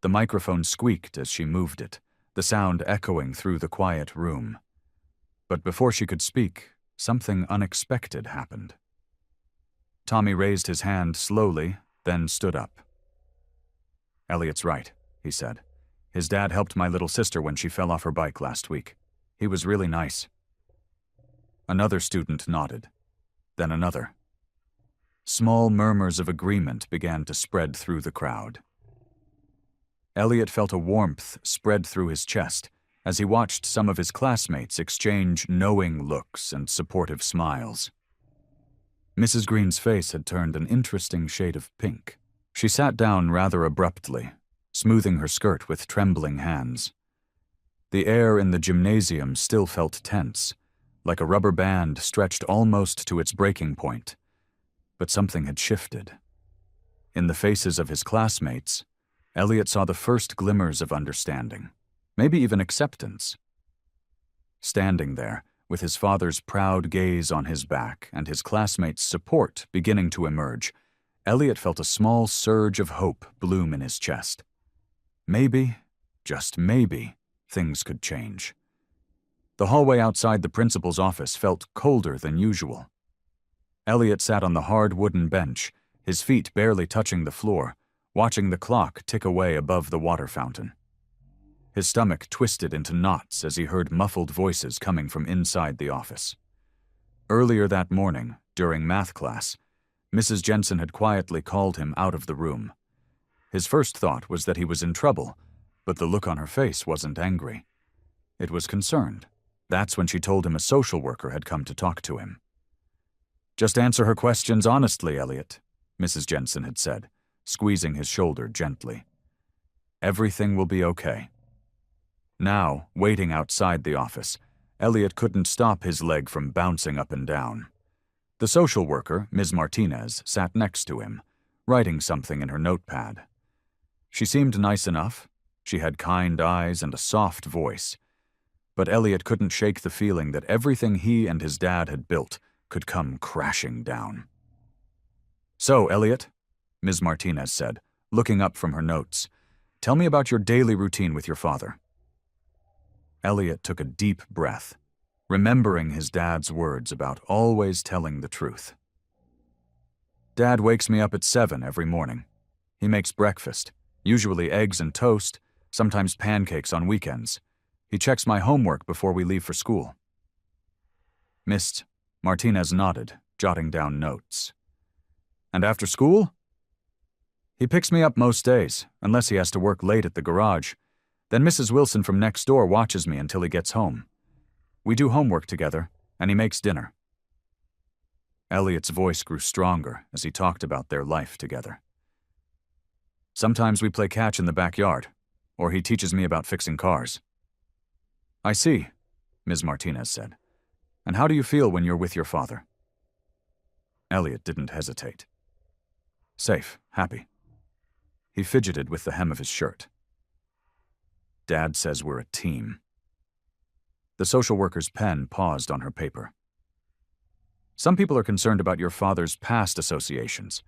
The microphone squeaked as she moved it, the sound echoing through the quiet room. But before she could speak, something unexpected happened. Tommy raised his hand slowly, then stood up. Elliot's right, he said. His dad helped my little sister when she fell off her bike last week. He was really nice. Another student nodded, then another. Small murmurs of agreement began to spread through the crowd. Elliot felt a warmth spread through his chest as he watched some of his classmates exchange knowing looks and supportive smiles. Mrs. Green's face had turned an interesting shade of pink. She sat down rather abruptly, smoothing her skirt with trembling hands. The air in the gymnasium still felt tense, like a rubber band stretched almost to its breaking point. But something had shifted. In the faces of his classmates, Elliot saw the first glimmers of understanding, maybe even acceptance. Standing there, with his father's proud gaze on his back and his classmates' support beginning to emerge, Elliot felt a small surge of hope bloom in his chest. Maybe, just maybe, things could change. The hallway outside the principal's office felt colder than usual. Elliot sat on the hard wooden bench, his feet barely touching the floor, watching the clock tick away above the water fountain. His stomach twisted into knots as he heard muffled voices coming from inside the office. Earlier that morning, during math class, Mrs. Jensen had quietly called him out of the room. His first thought was that he was in trouble, but the look on her face wasn't angry. It was concerned. That's when she told him a social worker had come to talk to him. Just answer her questions honestly, Elliot, Mrs. Jensen had said, squeezing his shoulder gently. Everything will be okay. Now, waiting outside the office, Elliot couldn't stop his leg from bouncing up and down. The social worker, Ms. Martinez, sat next to him, writing something in her notepad. She seemed nice enough. She had kind eyes and a soft voice. But Elliot couldn't shake the feeling that everything he and his dad had built could come crashing down. So, Elliot, Ms. Martinez said, looking up from her notes, Tell me about your daily routine with your father." Elliot took a deep breath, remembering his dad's words about always telling the truth. "Dad wakes me up at 7 every morning. He makes breakfast, usually eggs and toast, sometimes pancakes on weekends. He checks my homework before we leave for school." Miss Martinez nodded, jotting down notes. "And after school?" "He picks me up most days, unless he has to work late at the garage. Then Mrs. Wilson from next door watches me until he gets home. We do homework together, and he makes dinner." Elliot's voice grew stronger as he talked about their life together. "Sometimes we play catch in the backyard, or he teaches me about fixing cars." "I see," Ms. Martinez said. "And how do you feel when you're with your father?" Elliot didn't hesitate. "Safe, happy." He fidgeted with the hem of his shirt. "Dad says we're a team." The social worker's pen paused on her paper. "Some people are concerned about your father's past associations.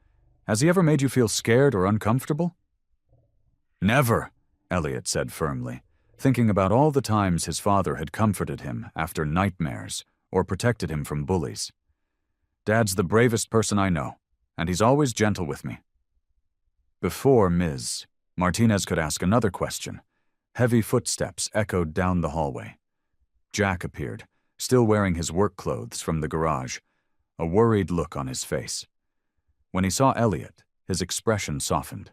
Has he ever made you feel scared or uncomfortable?" "Never," Elliot said firmly, thinking about all the times his father had comforted him after nightmares or protected him from bullies. "Dad's the bravest person I know, and he's always gentle with me." Before Ms. Martinez could ask another question, heavy footsteps echoed down the hallway. Jack appeared, still wearing his work clothes from the garage, a worried look on his face. When he saw Elliot, his expression softened.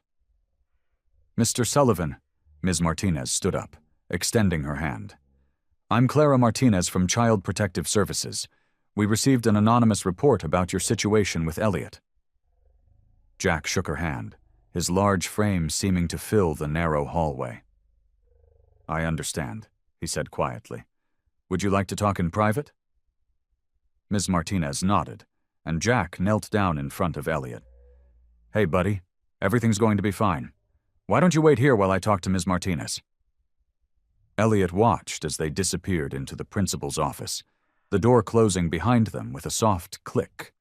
"Mr. Sullivan," Ms. Martinez stood up, extending her hand. "I'm Clara Martinez from Child Protective Services. We received an anonymous report about your situation with Elliot." Jack shook her hand, his large frame seeming to fill the narrow hallway. "I understand," he said quietly. "Would you like to talk in private?" Ms. Martinez nodded, and Jack knelt down in front of Elliot. "Hey, buddy, everything's going to be fine. Why don't you wait here while I talk to Ms. Martinez?" Elliot watched as they disappeared into the principal's office, the door closing behind them with a soft click.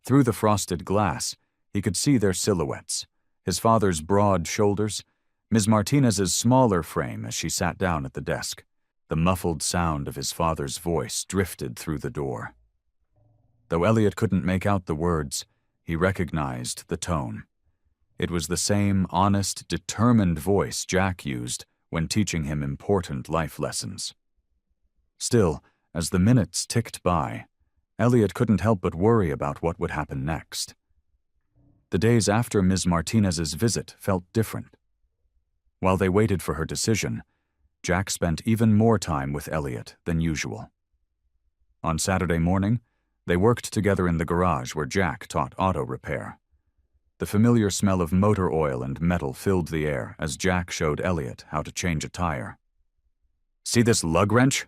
Through the frosted glass, he could see their silhouettes, his father's broad shoulders, Ms. Martinez's smaller frame as she sat down at the desk. The muffled sound of his father's voice drifted through the door. Though Elliot couldn't make out the words, he recognized the tone. It was the same honest, determined voice Jack used when teaching him important life lessons. Still, as the minutes ticked by, Elliot couldn't help but worry about what would happen next. The days after Ms. Martinez's visit felt different. While they waited for her decision, Jack spent even more time with Elliot than usual. On Saturday morning, they worked together in the garage where Jack taught auto repair. The familiar smell of motor oil and metal filled the air as Jack showed Elliot how to change a tire. "See this lug wrench?"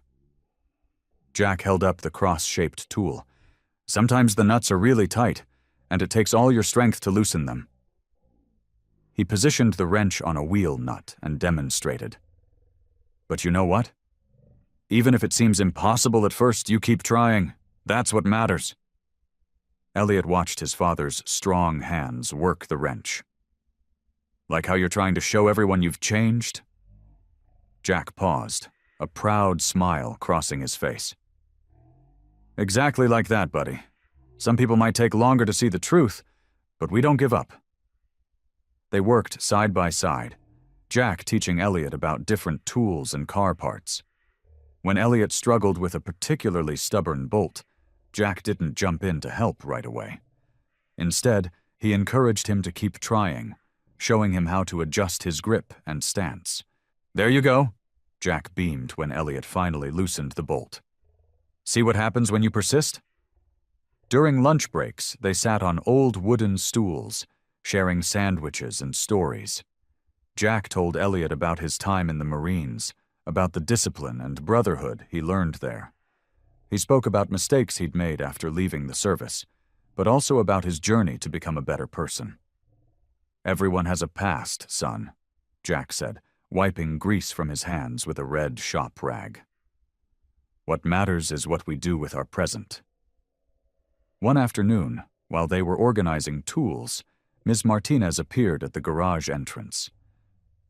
Jack held up the cross-shaped tool. "Sometimes the nuts are really tight, and it takes all your strength to loosen them." He positioned the wrench on a wheel nut and demonstrated. "But you know what? Even if it seems impossible at first, you keep trying. That's what matters." Elliot watched his father's strong hands work the wrench. "Like how you're trying to show everyone you've changed?" Jack paused, a proud smile crossing his face. "Exactly like that, buddy. Some people might take longer to see the truth, but we don't give up." They worked side by side, Jack teaching Elliot about different tools and car parts. When Elliot struggled with a particularly stubborn bolt, Jack didn't jump in to help right away. Instead, he encouraged him to keep trying, showing him how to adjust his grip and stance. "There you go," Jack beamed when Elliot finally loosened the bolt. "See what happens when you persist?" During lunch breaks, they sat on old wooden stools, sharing sandwiches and stories. Jack told Elliot about his time in the Marines, about the discipline and brotherhood he learned there. He spoke about mistakes he'd made after leaving the service, but also about his journey to become a better person. "Everyone has a past, son," Jack said, wiping grease from his hands with a red shop rag. "What matters is what we do with our present." One afternoon, while they were organizing tools, Ms. Martinez appeared at the garage entrance.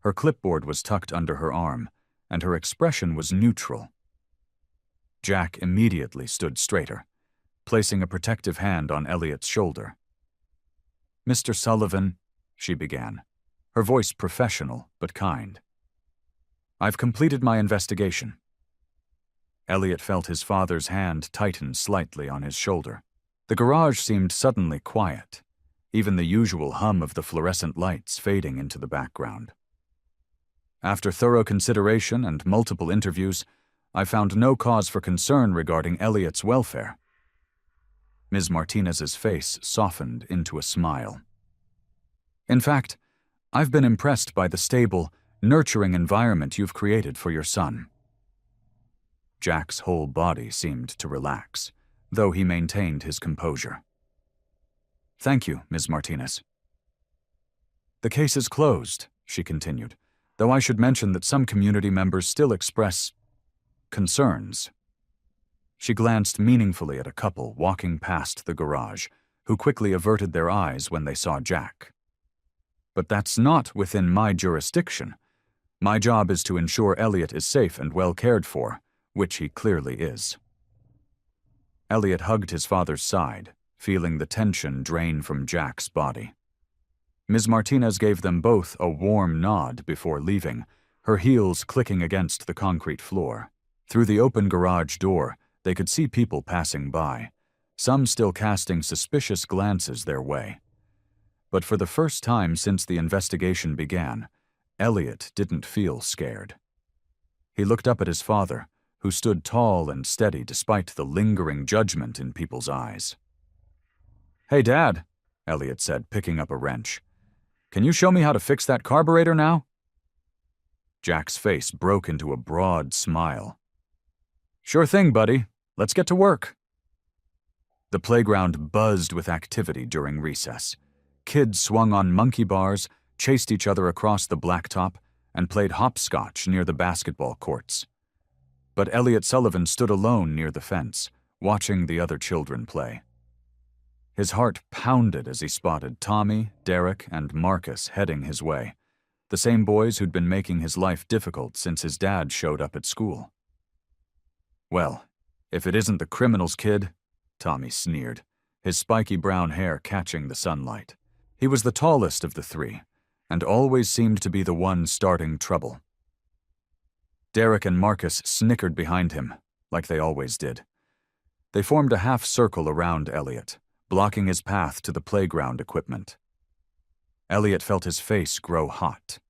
Her clipboard was tucked under her arm, and her expression was neutral. Jack immediately stood straighter, placing a protective hand on Elliot's shoulder. "Mr. Sullivan," she began, her voice professional but kind. "I've completed my investigation." Elliot felt his father's hand tighten slightly on his shoulder. The garage seemed suddenly quiet, even the usual hum of the fluorescent lights fading into the background. "After thorough consideration and multiple interviews, I found no cause for concern regarding Elliot's welfare." Ms. Martinez's face softened into a smile. "In fact, I've been impressed by the stable, nurturing environment you've created for your son." Jack's whole body seemed to relax, though he maintained his composure. "Thank you, Ms. Martinez." "The case is closed," she continued, "though I should mention that some community members still express concerns." She glanced meaningfully at a couple walking past the garage, who quickly averted their eyes when they saw Jack. "But that's not within my jurisdiction. My job is to ensure Elliot is safe and well cared for, which he clearly is." Elliot hugged his father's side, feeling the tension drain from Jack's body. Ms. Martinez gave them both a warm nod before leaving, her heels clicking against the concrete floor. Through the open garage door, they could see people passing by, some still casting suspicious glances their way. But for the first time since the investigation began, Elliot didn't feel scared. He looked up at his father, who stood tall and steady despite the lingering judgment in people's eyes. "Hey, Dad," Elliot said, picking up a wrench. "Can you show me how to fix that carburetor now?" Jack's face broke into a broad smile. "Sure thing, buddy. Let's get to work." The playground buzzed with activity during recess. Kids swung on monkey bars, chased each other across the blacktop, and played hopscotch near the basketball courts. But Elliot Sullivan stood alone near the fence, watching the other children play. His heart pounded as he spotted Tommy, Derek, and Marcus heading his way, the same boys who'd been making his life difficult since his dad showed up at school. "Well, if it isn't the criminal's kid," Tommy sneered, his spiky brown hair catching the sunlight. He was the tallest of the three, and always seemed to be the one starting trouble. Derek and Marcus snickered behind him, like they always did. They formed a half-circle around Elliot, blocking his path to the playground equipment. Elliot felt his face grow hot.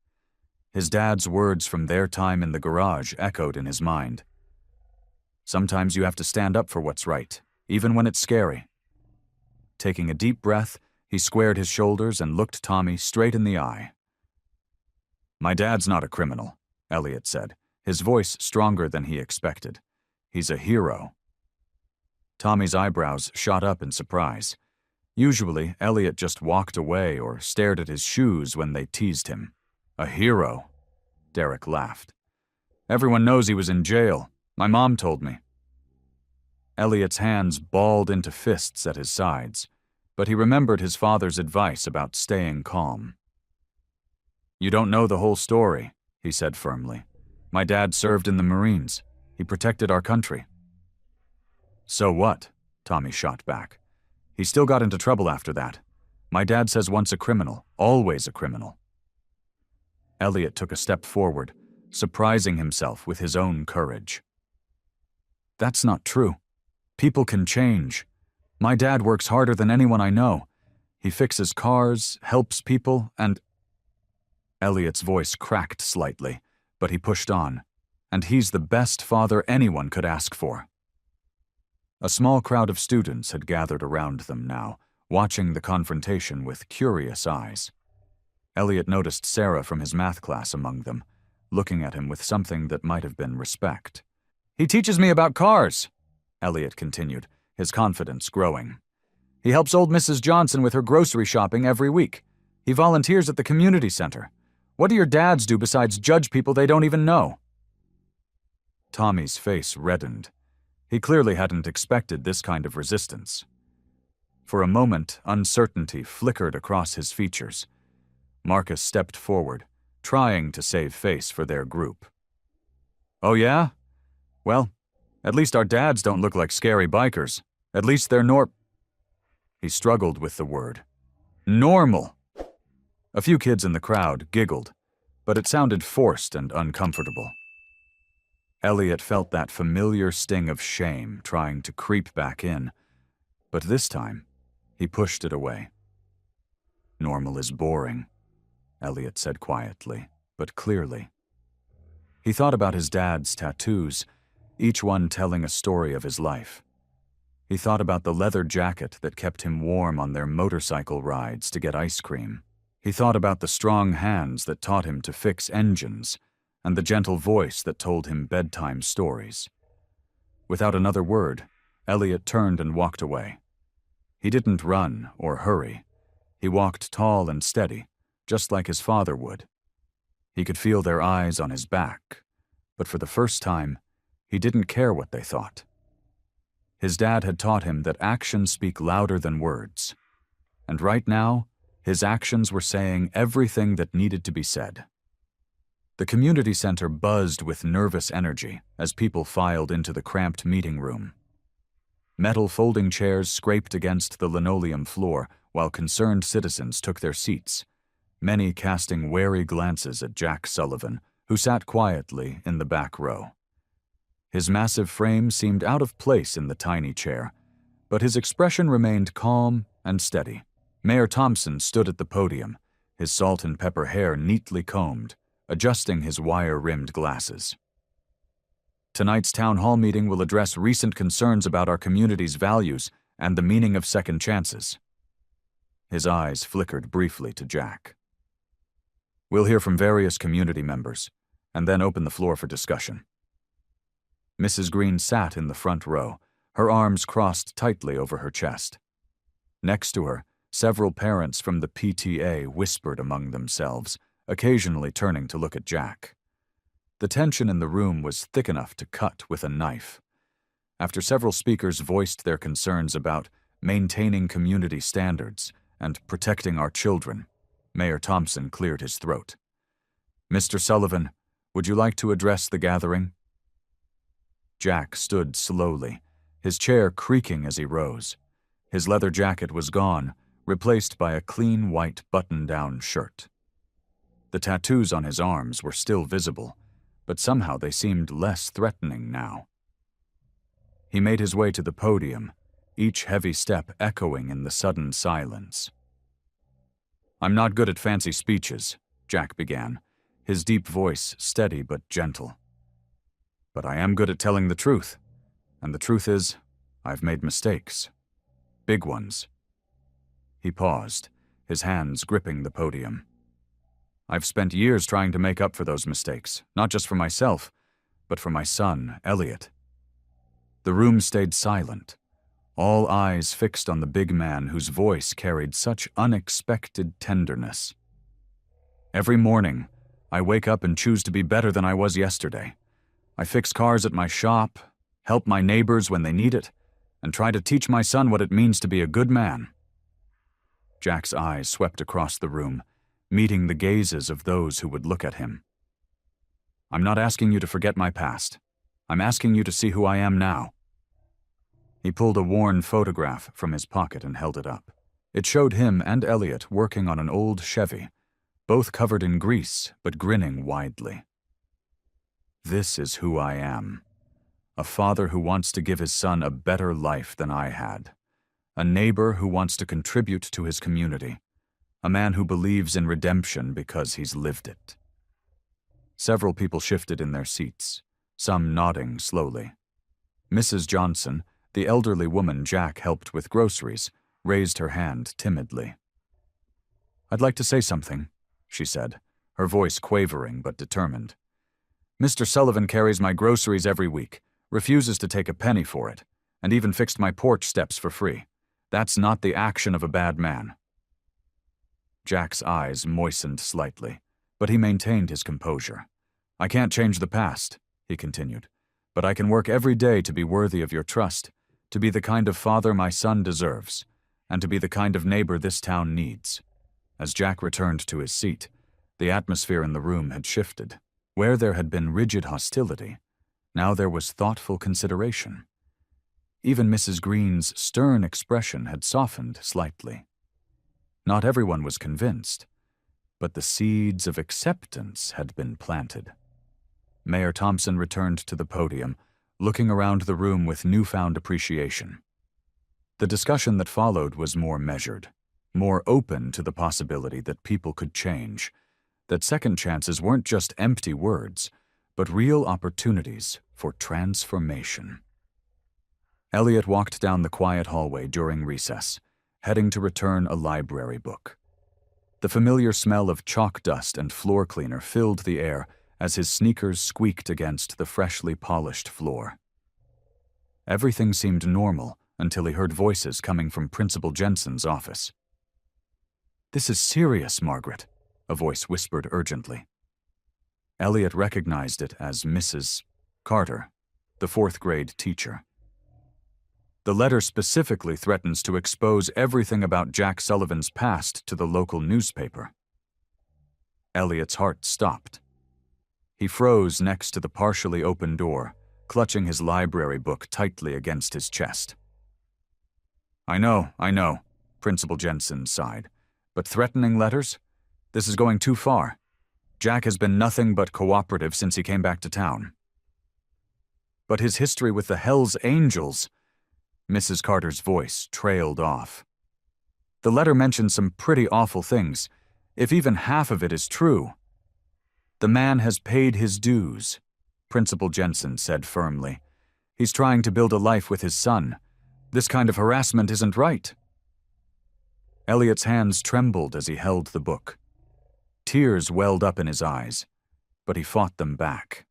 His dad's words from their time in the garage echoed in his mind. "Sometimes you have to stand up for what's right, even when it's scary." Taking a deep breath, he squared his shoulders and looked Tommy straight in the eye. "My dad's not a criminal," Elliot said, his voice stronger than he expected. "He's a hero." Tommy's eyebrows shot up in surprise. Usually, Elliot just walked away or stared at his shoes when they teased him. "A hero?" Derek laughed. "Everyone knows he was in jail. My mom told me." Elliot's hands balled into fists at his sides, but he remembered his father's advice about staying calm. "You don't know the whole story," he said firmly. "My dad served in the Marines. He protected our country." "So what?" Tommy shot back. "He still got into trouble after that. My dad says once a criminal, always a criminal." Elliot took a step forward, surprising himself with his own courage. "That's not true. People can change. My dad works harder than anyone I know. He fixes cars, helps people, and—" Elliot's voice cracked slightly, but he pushed on. "And he's the best father anyone could ask for." A small crowd of students had gathered around them now, watching the confrontation with curious eyes. Elliot noticed Sarah from his math class among them, looking at him with something that might have been respect. "He teaches me about cars," Elliot continued, his confidence growing. "He helps old Mrs. Johnson with her grocery shopping every week. He volunteers at the community center. What do your dads do besides judge people they don't even know?" Tommy's face reddened. He clearly hadn't expected this kind of resistance. For a moment, uncertainty flickered across his features. Marcus stepped forward, trying to save face for their group. "Oh yeah? Well, at least our dads don't look like scary bikers. At least they're He struggled with the word. Normal! A few kids in the crowd giggled, but it sounded forced and uncomfortable. Elliot felt that familiar sting of shame trying to creep back in, but this time, he pushed it away. "Normal is boring," Elliot said quietly, but clearly. He thought about his dad's tattoos, each one telling a story of his life. He thought about the leather jacket that kept him warm on their motorcycle rides to get ice cream. He thought about the strong hands that taught him to fix engines, and the gentle voice that told him bedtime stories. Without another word, Elliot turned and walked away. He didn't run or hurry. He walked tall and steady, just like his father would. He could feel their eyes on his back, but for the first time, he didn't care what they thought. His dad had taught him that actions speak louder than words, and right now, his actions were saying everything that needed to be said. The community center buzzed with nervous energy as people filed into the cramped meeting room. Metal folding chairs scraped against the linoleum floor while concerned citizens took their seats, many casting wary glances at Jack Sullivan, who sat quietly in the back row. His massive frame seemed out of place in the tiny chair, but his expression remained calm and steady. Mayor Thompson stood at the podium, his salt and pepper hair neatly combed, adjusting his wire-rimmed glasses. "Tonight's town hall meeting will address recent concerns about our community's values and the meaning of second chances." His eyes flickered briefly to Jack. "We'll hear from various community members, and then open the floor for discussion." Mrs. Green sat in the front row, her arms crossed tightly over her chest. Next to her, several parents from the PTA whispered among themselves, occasionally turning to look at Jack. The tension in the room was thick enough to cut with a knife. After several speakers voiced their concerns about maintaining community standards and protecting our children, Mayor Thompson cleared his throat. "Mr. Sullivan, would you like to address the gathering?" Jack stood slowly, his chair creaking as he rose. His leather jacket was gone, replaced by a clean white button-down shirt. The tattoos on his arms were still visible, but somehow they seemed less threatening now. He made his way to the podium, each heavy step echoing in the sudden silence. "I'm not good at fancy speeches," Jack began, his deep voice steady but gentle. "But I am good at telling the truth, and the truth is, I've made mistakes. Big ones." He paused, his hands gripping the podium. "I've spent years trying to make up for those mistakes, not just for myself, but for my son, Elliot." The room stayed silent, all eyes fixed on the big man whose voice carried such unexpected tenderness. "Every morning, I wake up and choose to be better than I was yesterday. I fix cars at my shop, help my neighbors when they need it, and try to teach my son what it means to be a good man." Jack's eyes swept across the room, meeting the gazes of those who would look at him. "I'm not asking you to forget my past. I'm asking you to see who I am now." He pulled a worn photograph from his pocket and held it up. It showed him and Elliot working on an old Chevy, both covered in grease but grinning widely. "This is who I am. A father who wants to give his son a better life than I had. A neighbor who wants to contribute to his community. A man who believes in redemption because he's lived it." Several people shifted in their seats, some nodding slowly. Mrs. Johnson, the elderly woman Jack helped with groceries, raised her hand timidly. "I'd like to say something," she said, her voice quavering but determined. "Mr. Sullivan carries my groceries every week, refuses to take a penny for it, and even fixed my porch steps for free. That's not the action of a bad man." Jack's eyes moistened slightly, but he maintained his composure. "I can't change the past," he continued, "but I can work every day to be worthy of your trust, to be the kind of father my son deserves, and to be the kind of neighbor this town needs." As Jack returned to his seat, The atmosphere in the room had shifted. Where there had been rigid hostility, now there was thoughtful consideration. Even Mrs. Green's stern expression had softened slightly. Not everyone was convinced, but the seeds of acceptance had been planted. Mayor Thompson returned to the podium, looking around the room with newfound appreciation. The discussion that followed was more measured, more open to the possibility that people could change, that second chances weren't just empty words, but real opportunities for transformation. Elliot walked down the quiet hallway during recess, heading to return a library book. The familiar smell of chalk dust and floor cleaner filled the air as his sneakers squeaked against the freshly polished floor. Everything seemed normal until he heard voices coming from Principal Jensen's office. "This is serious, Margaret," a voice whispered urgently. Elliot recognized it as Mrs. Carter, the fourth-grade teacher. "The letter specifically threatens to expose everything about Jack Sullivan's past to the local newspaper." Elliot's heart stopped. He froze next to the partially open door, clutching his library book tightly against his chest. I know, Principal Jensen sighed. "But threatening letters? This is going too far. Jack has been nothing but cooperative since he came back to town." "But his history with the Hells Angels..." Mrs. Carter's voice trailed off. "The letter mentions some pretty awful things, if even half of it is true." "The man has paid his dues," Principal Jensen said firmly. "He's trying to build a life with his son. This kind of harassment isn't right." Elliot's hands trembled as he held the book. Tears welled up in his eyes, but he fought them back.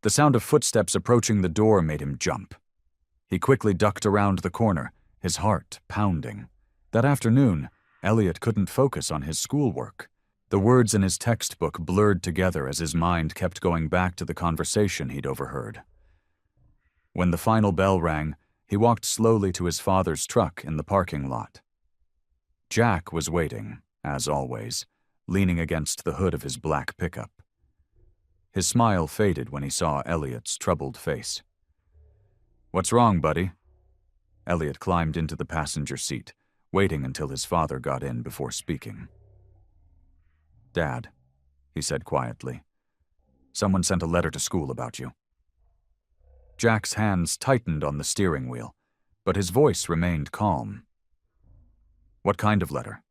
The sound of footsteps approaching the door made him jump. He quickly ducked around the corner, his heart pounding. That afternoon, Elliot couldn't focus on his schoolwork. The words in his textbook blurred together as his mind kept going back to the conversation he'd overheard. When the final bell rang, he walked slowly to his father's truck in the parking lot. Jack was waiting, as always, leaning against the hood of his black pickup. His smile faded when he saw Elliot's troubled face. "What's wrong, buddy?" Elliot climbed into the passenger seat, waiting until his father got in before speaking. "Dad," he said quietly, "someone sent a letter to school about you." Jack's hands tightened on the steering wheel, but his voice remained calm. "What kind of letter?"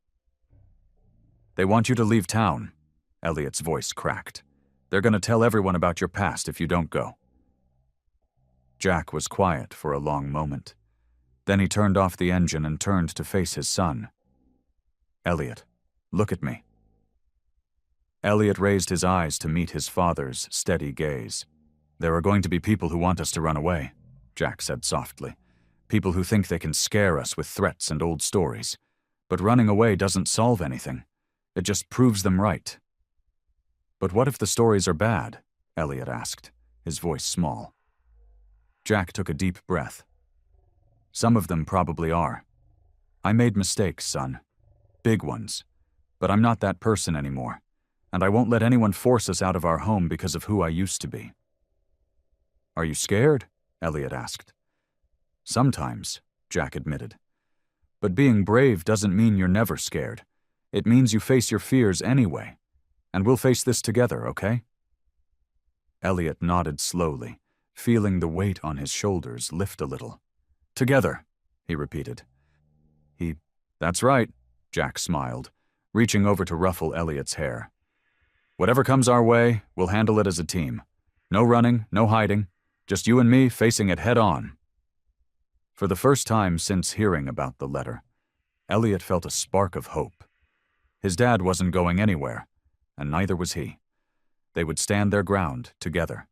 "They want you to leave town," Elliot's voice cracked. "They're going to tell everyone about your past if you don't go." Jack was quiet for a long moment. Then he turned off the engine and turned to face his son. "Elliot, look at me." Elliot raised his eyes to meet his father's steady gaze. "There are going to be people who want us to run away," Jack said softly. "People who think they can scare us with threats and old stories. But running away doesn't solve anything. It just proves them right." "But what if the stories are bad?" Elliot asked, his voice small. Jack took a deep breath. "Some of them probably are. I made mistakes, son. Big ones. But I'm not that person anymore. And I won't let anyone force us out of our home because of who I used to be." "Are you scared?" Elliot asked. "Sometimes," Jack admitted. "But being brave doesn't mean you're never scared. It means you face your fears anyway. And we'll face this together, okay?" Elliot nodded slowly, feeling the weight on his shoulders lift a little. "Together," he repeated. That's right," Jack smiled, reaching over to ruffle Elliot's hair. "Whatever comes our way, we'll handle it as a team. No running, no hiding, just you and me facing it head on." For the first time since hearing about the letter, Elliot felt a spark of hope. His dad wasn't going anywhere, and neither was he. They would stand their ground together.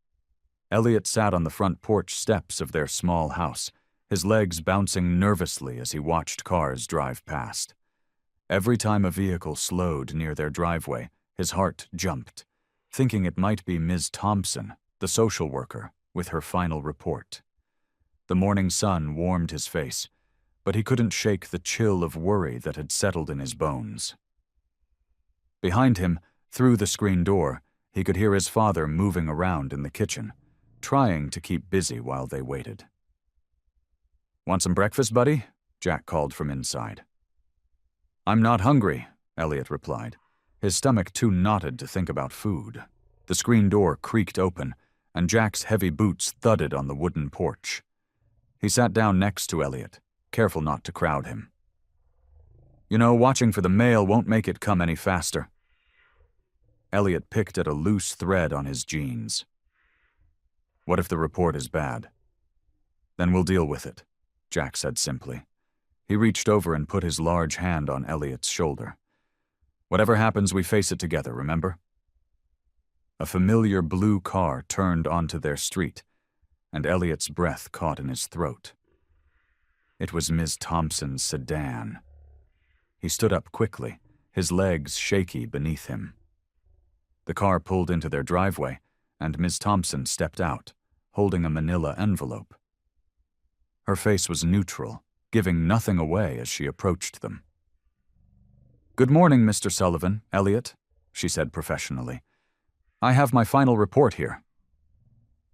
Elliot sat on the front porch steps of their small house, his legs bouncing nervously as he watched cars drive past. Every time a vehicle slowed near their driveway, his heart jumped, thinking it might be Ms. Thompson, the social worker, with her final report. The morning sun warmed his face, but he couldn't shake the chill of worry that had settled in his bones. Behind him, through the screen door, he could hear his father moving around in the kitchen, trying to keep busy while they waited. "Want some breakfast, buddy?" Jack called from inside. "I'm not hungry," Elliot replied, his stomach too knotted to think about food. The screen door creaked open, and Jack's heavy boots thudded on the wooden porch. He sat down next to Elliot, careful not to crowd him. "You know, watching for the mail won't make it come any faster." Elliot picked at a loose thread on his jeans. "What if the report is bad?" "Then we'll deal with it," Jack said simply. He reached over and put his large hand on Elliot's shoulder. "Whatever happens, we face it together, remember?" A familiar blue car turned onto their street, and Elliot's breath caught in his throat. It was Ms. Thompson's sedan. He stood up quickly, his legs shaky beneath him. The car pulled into their driveway, and Ms. Thompson stepped out, holding a manila envelope. Her face was neutral, giving nothing away as she approached them. "Good morning, Mr. Sullivan, Elliot," she said professionally. "I have my final report here."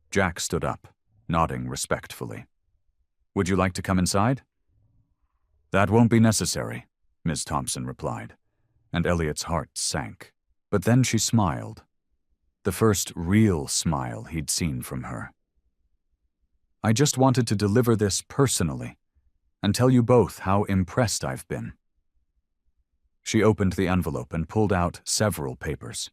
Jack stood up, nodding respectfully. "Would you like to come inside?" "That won't be necessary," Ms. Thompson replied, and Elliot's heart sank. But then she smiled, the first real smile he'd seen from her. "I just wanted to deliver this personally, and tell you both how impressed I've been." She opened the envelope and pulled out several papers.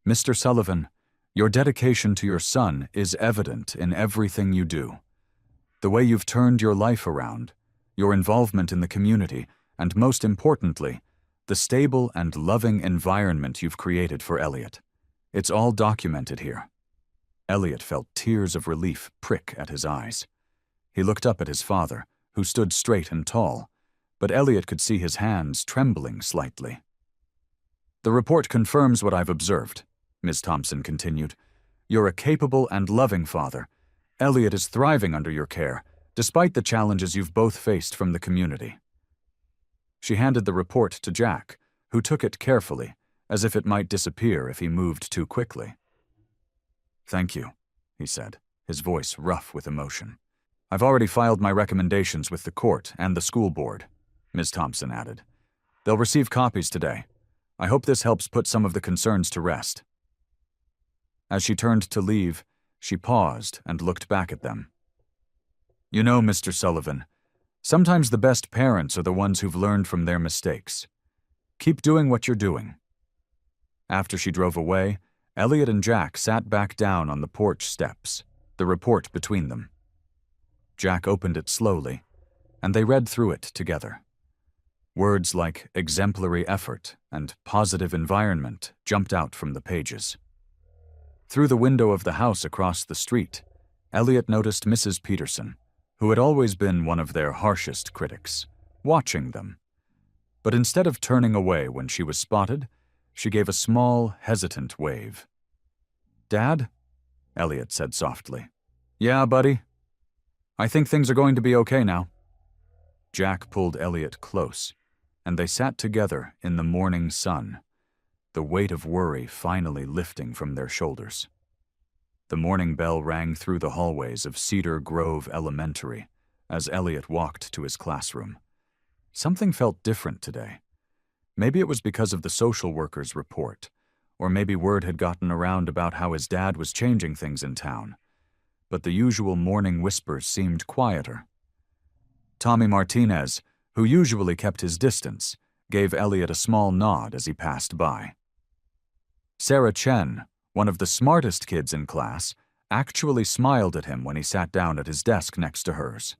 "Mr. Sullivan, your dedication to your son is evident in everything you do. The way you've turned your life around, your involvement in the community, and most importantly, the stable and loving environment you've created for Elliot. It's all documented here." Elliot felt tears of relief prick at his eyes. He looked up at his father, who stood straight and tall, but Elliot could see his hands trembling slightly. "The report confirms what I've observed," Ms. Thompson continued. "You're a capable and loving father. Elliot is thriving under your care, despite the challenges you've both faced from the community." She handed the report to Jack, who took it carefully, as if it might disappear if he moved too quickly. "Thank you," he said, his voice rough with emotion. "I've already filed my recommendations with the court and the school board," Ms. Thompson added. "They'll receive copies today. I hope this helps put some of the concerns to rest." As she turned to leave, she paused and looked back at them. "You know, Mr. Sullivan, sometimes the best parents are the ones who've learned from their mistakes. Keep doing what you're doing." After she drove away, Elliot and Jack sat back down on the porch steps, the report between them. Jack opened it slowly, and they read through it together. Words like exemplary effort and positive environment jumped out from the pages. Through the window of the house across the street, Elliot noticed Mrs. Peterson, who had always been one of their harshest critics, watching them. But instead of turning away when she was spotted, she gave a small, hesitant wave. "Dad?" Elliot said softly. "Yeah, buddy? I think things are going to be okay now." Jack pulled Elliot close, and they sat together in the morning sun, the weight of worry finally lifting from their shoulders. The morning bell rang through the hallways of Cedar Grove Elementary as Elliot walked to his classroom. Something felt different today. Maybe it was because of the social worker's report, or maybe word had gotten around about how his dad was changing things in town. But the usual morning whispers seemed quieter. Tommy Martinez, who usually kept his distance, gave Elliot a small nod as he passed by. Sarah Chen, one of the smartest kids in class, actually smiled at him when he sat down at his desk next to hers.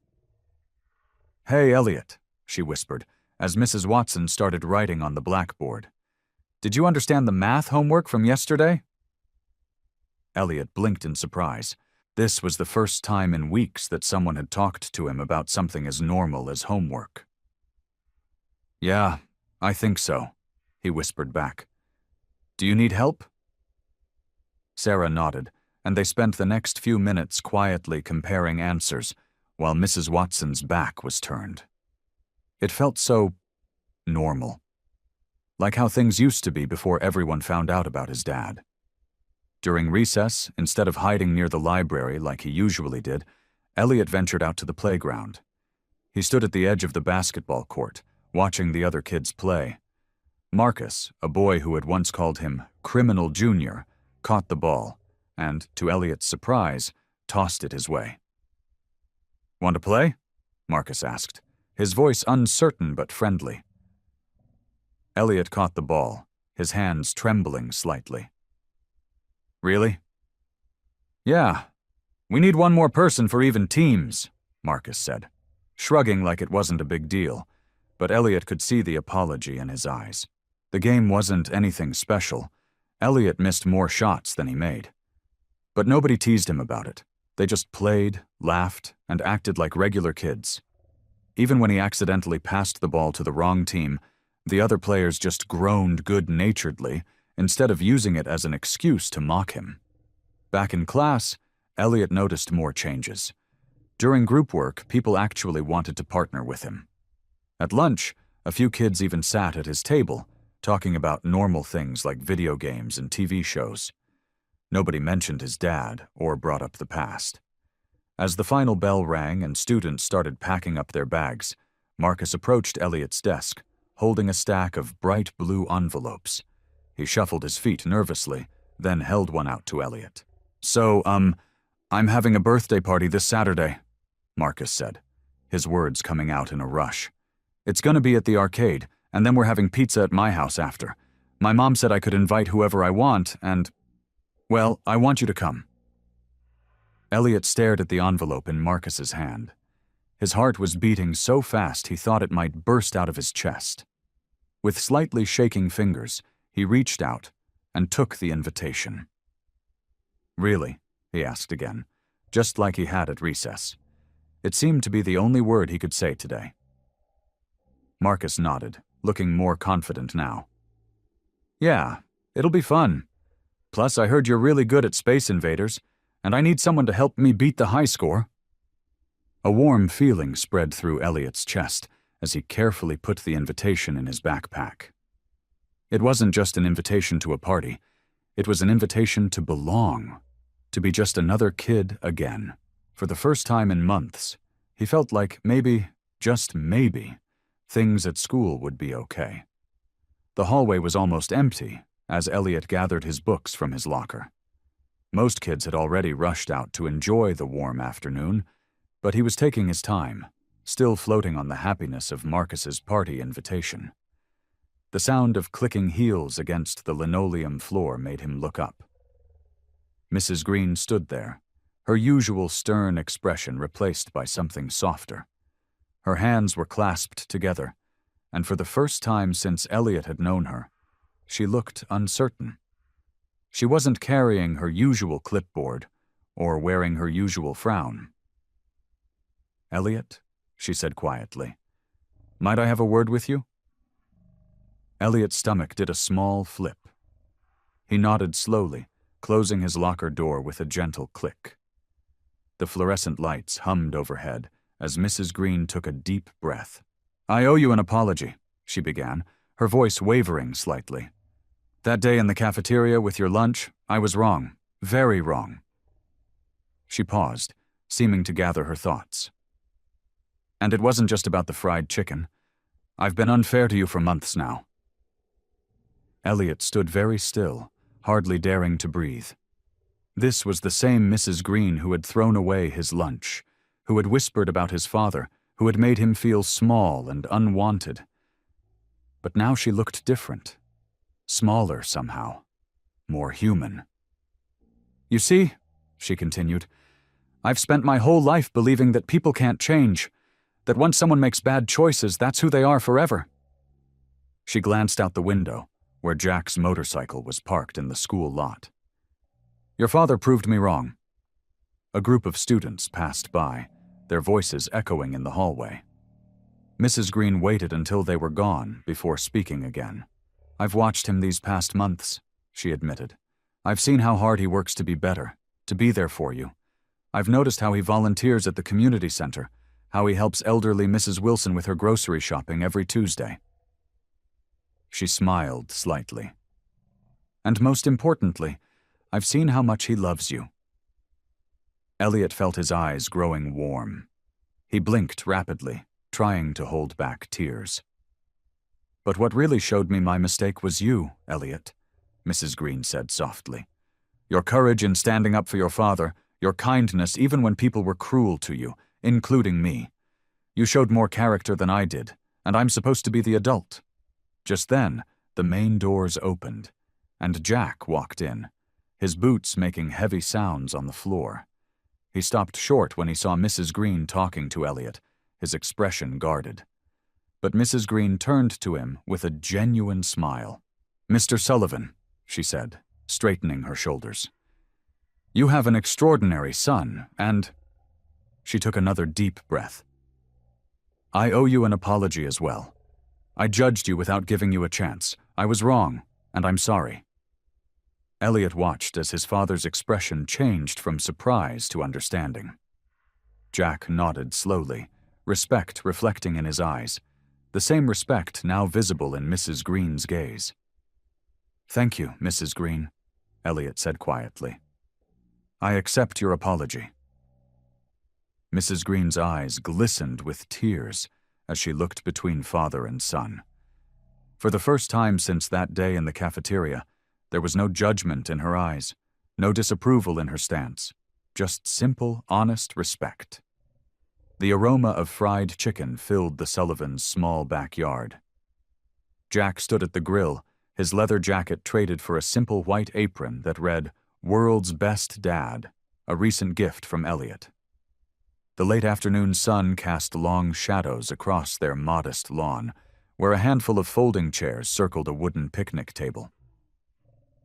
"Hey, Elliot," she whispered, as Mrs. Watson started writing on the blackboard. "Did you understand the math homework from yesterday?" Elliot blinked in surprise. This was the first time in weeks that someone had talked to him about something as normal as homework. "Yeah, I think so," he whispered back. "Do you need help?" Sarah nodded, and they spent the next few minutes quietly comparing answers while Mrs. Watson's back was turned. It felt so normal. like how things used to be before everyone found out about his dad. During recess, instead of hiding near the library like he usually did, Elliot ventured out to the playground. He stood at the edge of the basketball court, watching the other kids play. Marcus, a boy who had once called him Criminal Junior, caught the ball and, to Elliot's surprise, tossed it his way. "Want to play?" Marcus asked, his voice uncertain but friendly. Elliot caught the ball, his hands trembling slightly. "Really?" "Yeah. We need one more person for even teams," Marcus said, shrugging like it wasn't a big deal, but Elliot could see the apology in his eyes. The game wasn't anything special. Elliot missed more shots than he made. But nobody teased him about it. They just played, laughed, and acted like regular kids. Even when he accidentally passed the ball to the wrong team, the other players just groaned good-naturedly instead of using it as an excuse to mock him. Back in class, Elliot noticed more changes. During group work, people actually wanted to partner with him. At lunch, a few kids even sat at his table, talking about normal things like video games and TV shows. Nobody mentioned his dad or brought up the past. As the final bell rang and students started packing up their bags, Marcus approached Elliot's desk, holding a stack of bright blue envelopes. He shuffled his feet nervously, then held one out to Elliot. "So, I'm having a birthday party this Saturday," Marcus said, his words coming out in a rush. "It's gonna be at the arcade, and then we're having pizza at my house after. My mom said I could invite whoever I want, and, well, I want you to come." Elliot stared at the envelope in Marcus's hand. His heart was beating so fast he thought it might burst out of his chest. With slightly shaking fingers, he reached out and took the invitation. "Really?" he asked again, just like he had at recess. It seemed to be the only word he could say today. Marcus nodded, looking more confident now. "Yeah, it'll be fun. Plus, I heard you're really good at Space Invaders, and I need someone to help me beat the high score." A warm feeling spread through Elliot's chest as he carefully put the invitation in his backpack. It wasn't just an invitation to a party. It was an invitation to belong, to be just another kid again. For the first time in months, he felt like maybe, just maybe, things at school would be okay. The hallway was almost empty as Elliot gathered his books from his locker. Most kids had already rushed out to enjoy the warm afternoon, but he was taking his time, still floating on the happiness of Marcus's party invitation. The sound of clicking heels against the linoleum floor made him look up. Mrs. Green stood there, her usual stern expression replaced by something softer. Her hands were clasped together, and for the first time since Elliot had known her, she looked uncertain. She wasn't carrying her usual clipboard or wearing her usual frown. "Elliot," she said quietly, "might I have a word with you?" Elliot's stomach did a small flip. He nodded slowly, closing his locker door with a gentle click. The fluorescent lights hummed overhead as Mrs. Green took a deep breath. "I owe you an apology," she began, her voice wavering slightly. "That day in the cafeteria with your lunch, I was wrong, very wrong." She paused, seeming to gather her thoughts. "And it wasn't just about the fried chicken. I've been unfair to you for months now." Elliot stood very still, hardly daring to breathe. This was the same Mrs. Green who had thrown away his lunch, who had whispered about his father, who had made him feel small and unwanted. But now she looked different. Smaller somehow. More human. "You see," she continued, "I've spent my whole life believing that people can't change, that once someone makes bad choices, that's who they are forever." She glanced out the window, where Jack's motorcycle was parked in the school lot. "Your father proved me wrong." A group of students passed by, their voices echoing in the hallway. Mrs. Green waited until they were gone before speaking again. "I've watched him these past months," she admitted. "I've seen how hard he works to be better, to be there for you. I've noticed how he volunteers at the community center, how he helps elderly Mrs. Wilson with her grocery shopping every Tuesday." She smiled slightly. And most importantly, I've seen how much he loves you. Elliot felt his eyes growing warm. He blinked rapidly, trying to hold back tears. But what really showed me my mistake was you, Elliot, Mrs. Green said softly. Your courage in standing up for your father, your kindness even when people were cruel to you, including me. You showed more character than I did, and I'm supposed to be the adult. Just then, the main doors opened, and Jack walked in, his boots making heavy sounds on the floor. He stopped short when he saw Mrs. Green talking to Elliot, his expression guarded. But Mrs. Green turned to him with a genuine smile. "Mr. Sullivan," she said, straightening her shoulders. "You have an extraordinary son, and—" She took another deep breath. "I owe you an apology as well. I judged you without giving you a chance. I was wrong, and I'm sorry." Elliot watched as his father's expression changed from surprise to understanding. Jack nodded slowly, respect reflecting in his eyes, the same respect now visible in Mrs. Green's gaze. "Thank you, Mrs. Green," Elliot said quietly. "I accept your apology." Mrs. Green's eyes glistened with tears as she looked between father and son. For the first time since that day in the cafeteria, there was no judgment in her eyes, no disapproval in her stance, just simple, honest respect. The aroma of fried chicken filled the Sullivans' small backyard. Jack stood at the grill, his leather jacket traded for a simple white apron that read, "World's Best Dad," a recent gift from Elliot. The late afternoon sun cast long shadows across their modest lawn, where a handful of folding chairs circled a wooden picnic table.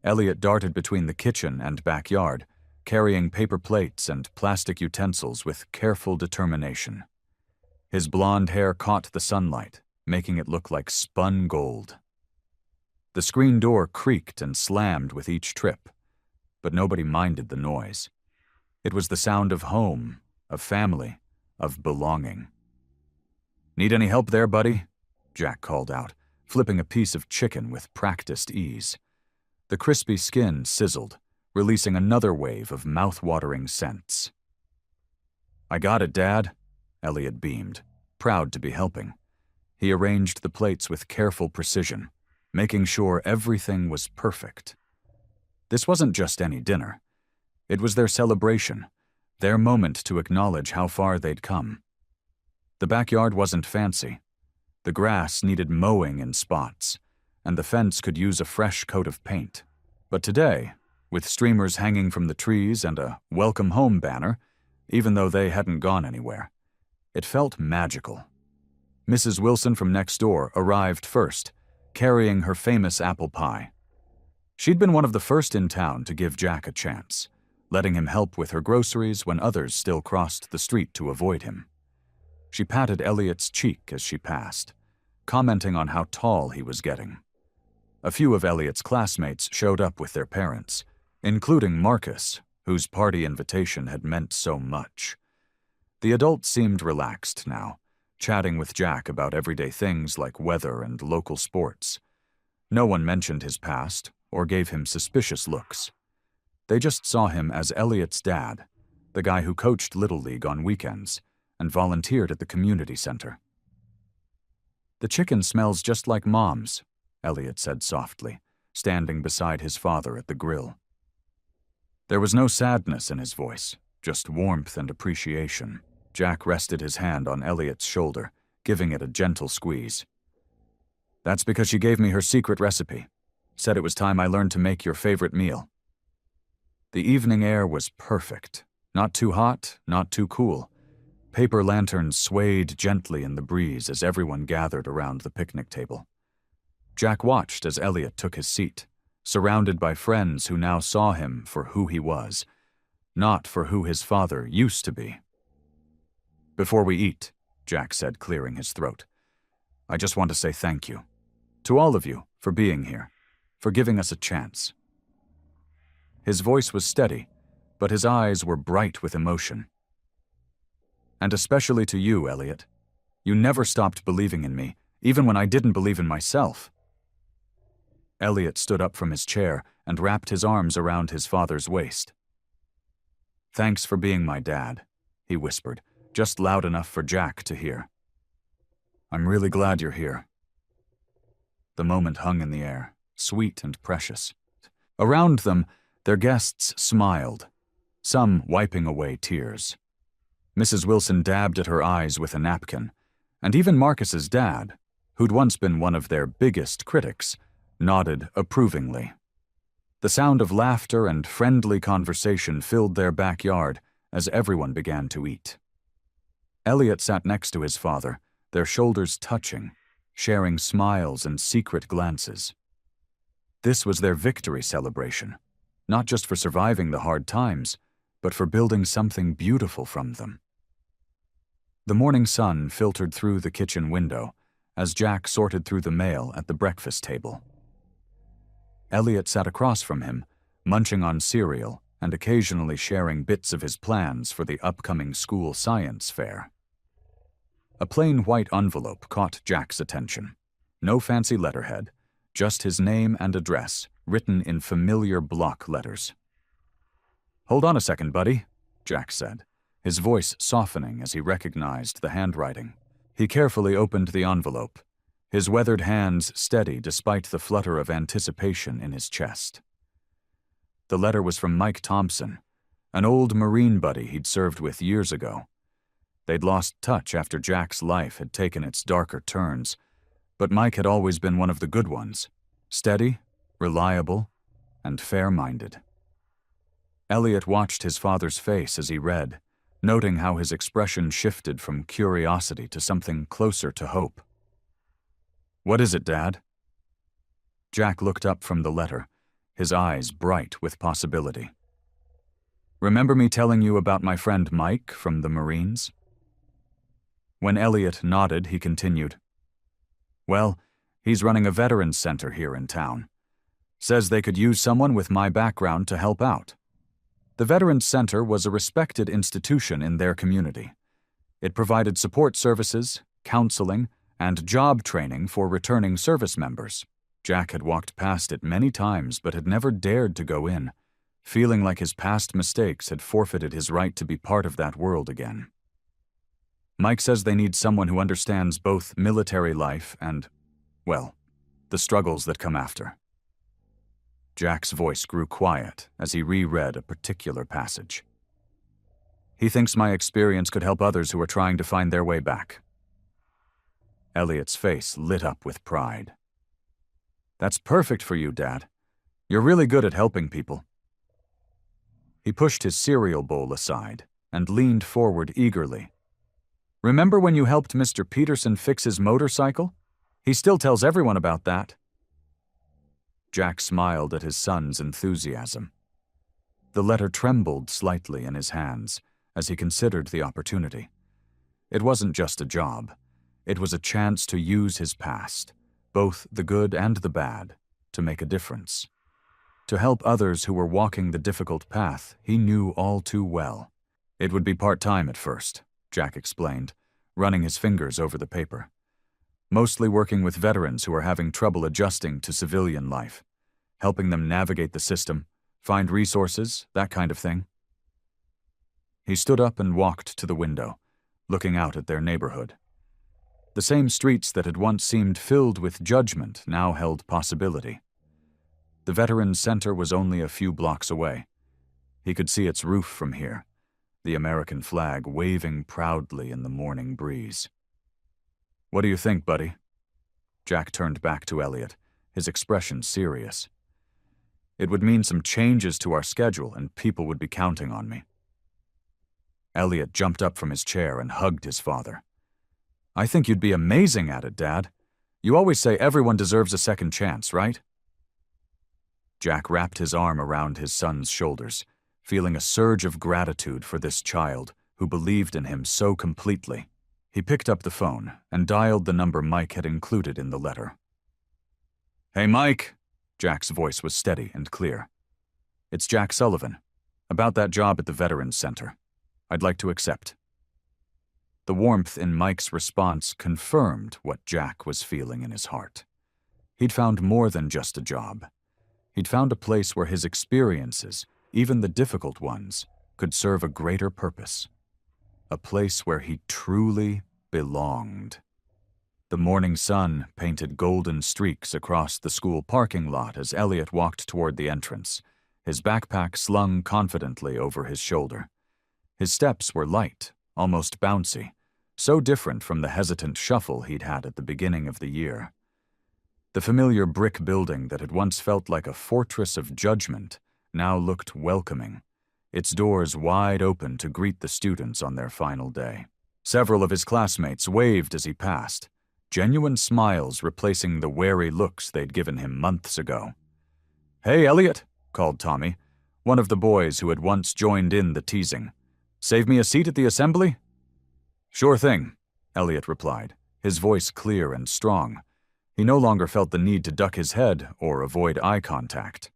Elliot darted between the kitchen and backyard, carrying paper plates and plastic utensils with careful determination. His blonde hair caught the sunlight, making it look like spun gold. The screen door creaked and slammed with each trip, but nobody minded the noise. It was the sound of home, of family, of belonging. "Need any help there, buddy?" Jack called out, flipping a piece of chicken with practiced ease. The crispy skin sizzled, releasing another wave of mouth-watering scents. "I got it, Dad," Elliot beamed, proud to be helping. He arranged the plates with careful precision, making sure everything was perfect. This wasn't just any dinner. It was their celebration, their moment to acknowledge how far they'd come. The backyard wasn't fancy. The grass needed mowing in spots, and the fence could use a fresh coat of paint. But today, with streamers hanging from the trees and a "Welcome Home" banner, even though they hadn't gone anywhere, it felt magical. Mrs. Wilson from next door arrived first, carrying her famous apple pie. She'd been one of the first in town to give Jack a chance, letting him help with her groceries when others still crossed the street to avoid him. She patted Elliot's cheek as she passed, commenting on how tall he was getting. A few of Elliot's classmates showed up with their parents, including Marcus, whose party invitation had meant so much. The adults seemed relaxed now, chatting with Jack about everyday things like weather and local sports. No one mentioned his past or gave him suspicious looks. They just saw him as Elliot's dad, the guy who coached Little League on weekends and volunteered at the community center. "The chicken smells just like Mom's," Elliot said softly, standing beside his father at the grill. There was no sadness in his voice, just warmth and appreciation. Jack rested his hand on Elliot's shoulder, giving it a gentle squeeze. "That's because she gave me her secret recipe. Said it was time I learned to make your favorite meal." The evening air was perfect, not too hot, not too cool. Paper lanterns swayed gently in the breeze as everyone gathered around the picnic table. Jack watched as Elliot took his seat, surrounded by friends who now saw him for who he was, not for who his father used to be. "Before we eat," Jack said, clearing his throat, "I just want to say thank you. To all of you for being here, for giving us a chance." His voice was steady, but his eyes were bright with emotion. "And especially to you, Elliot. You never stopped believing in me, even when I didn't believe in myself." Elliot stood up from his chair and wrapped his arms around his father's waist. "Thanks for being my dad," he whispered, just loud enough for Jack to hear. "I'm really glad you're here." The moment hung in the air, sweet and precious. Around them, their guests smiled, some wiping away tears. Mrs. Wilson dabbed at her eyes with a napkin, and even Marcus's dad, who'd once been one of their biggest critics, nodded approvingly. The sound of laughter and friendly conversation filled their backyard as everyone began to eat. Elliot sat next to his father, their shoulders touching, sharing smiles and secret glances. This was their victory celebration, not just for surviving the hard times, but for building something beautiful from them. The morning sun filtered through the kitchen window as Jack sorted through the mail at the breakfast table. Elliot sat across from him, munching on cereal and occasionally sharing bits of his plans for the upcoming school science fair. A plain white envelope caught Jack's attention. No fancy letterhead, just his name and address, written in familiar block letters. "Hold on a second, buddy," Jack said, his voice softening as he recognized the handwriting. He carefully opened the envelope, his weathered hands steady despite the flutter of anticipation in his chest. The letter was from Mike Thompson, an old Marine buddy he'd served with years ago. They'd lost touch after Jack's life had taken its darker turns, but Mike had always been one of the good ones, steady, reliable, and fair-minded. Elliot watched his father's face as he read, noting how his expression shifted from curiosity to something closer to hope. "What is it, Dad?" Jack looked up from the letter, his eyes bright with possibility. "Remember me telling you about my friend Mike from the Marines?" When Elliot nodded, he continued, "Well, he's running a veterans center here in town. Says they could use someone with my background to help out. The Veterans Center was a respected institution in their community. It provided support services, counseling, and job training for returning service members. Jack had walked past it many times but had never dared to go in, feeling like his past mistakes had forfeited his right to be part of that world again. Mike says they need someone who understands both military life and, well, the struggles that come after." Jack's voice grew quiet as he reread a particular passage. "He thinks my experience could help others who are trying to find their way back." Elliot's face lit up with pride. "That's perfect for you, Dad. You're really good at helping people." He pushed his cereal bowl aside and leaned forward eagerly. "Remember when you helped Mr. Peterson fix his motorcycle? He still tells everyone about that." Jack smiled at his son's enthusiasm. The letter trembled slightly in his hands as he considered the opportunity. It wasn't just a job. It was a chance to use his past, both the good and the bad, to make a difference. To help others who were walking the difficult path he knew all too well. It would be part-time at first, Jack explained, running his fingers over the paper. Mostly working with veterans who are having trouble adjusting to civilian life, helping them navigate the system, find resources, that kind of thing. He stood up and walked to the window, looking out at their neighborhood. The same streets that had once seemed filled with judgment now held possibility. The Veterans Center was only a few blocks away. He could see its roof from here, the American flag waving proudly in the morning breeze. "What do you think, buddy?" Jack turned back to Elliot, his expression serious. "It would mean some changes to our schedule and people would be counting on me." Elliot jumped up from his chair and hugged his father. "I think you'd be amazing at it, Dad. You always say everyone deserves a second chance, right?" Jack wrapped his arm around his son's shoulders, feeling a surge of gratitude for this child who believed in him so completely. He picked up the phone and dialed the number Mike had included in the letter. "Hey, Mike," Jack's voice was steady and clear. "It's Jack Sullivan. About that job at the Veterans Center. I'd like to accept." The warmth in Mike's response confirmed what Jack was feeling in his heart. He'd found more than just a job. He'd found a place where his experiences, even the difficult ones, could serve a greater purpose. A place where he truly belonged. The morning sun painted golden streaks across the school parking lot as Elliot walked toward the entrance, his backpack slung confidently over his shoulder. His steps were light, almost bouncy, so different from the hesitant shuffle he'd had at the beginning of the year. The familiar brick building that had once felt like a fortress of judgment now looked welcoming, its doors wide open to greet the students on their final day. Several of his classmates waved as he passed, genuine smiles replacing the wary looks they'd given him months ago. "Hey, Elliot," called Tommy, one of the boys who had once joined in the teasing. "Save me a seat at the assembly?" "Sure thing," Elliot replied, his voice clear and strong. He no longer felt the need to duck his head or avoid eye contact.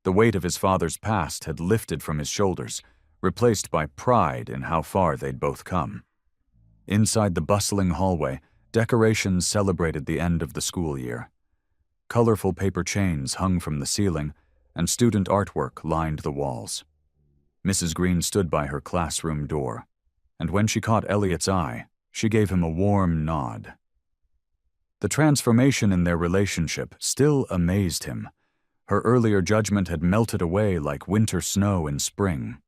The weight of his father's past had lifted from his shoulders, replaced by pride in how far they'd both come. Inside the bustling hallway, decorations celebrated the end of the school year. Colorful paper chains hung from the ceiling, and student artwork lined the walls. Mrs. Green stood by her classroom door, and when she caught Elliot's eye, she gave him a warm nod. The transformation in their relationship still amazed him. Her earlier judgment had melted away like winter snow in spring.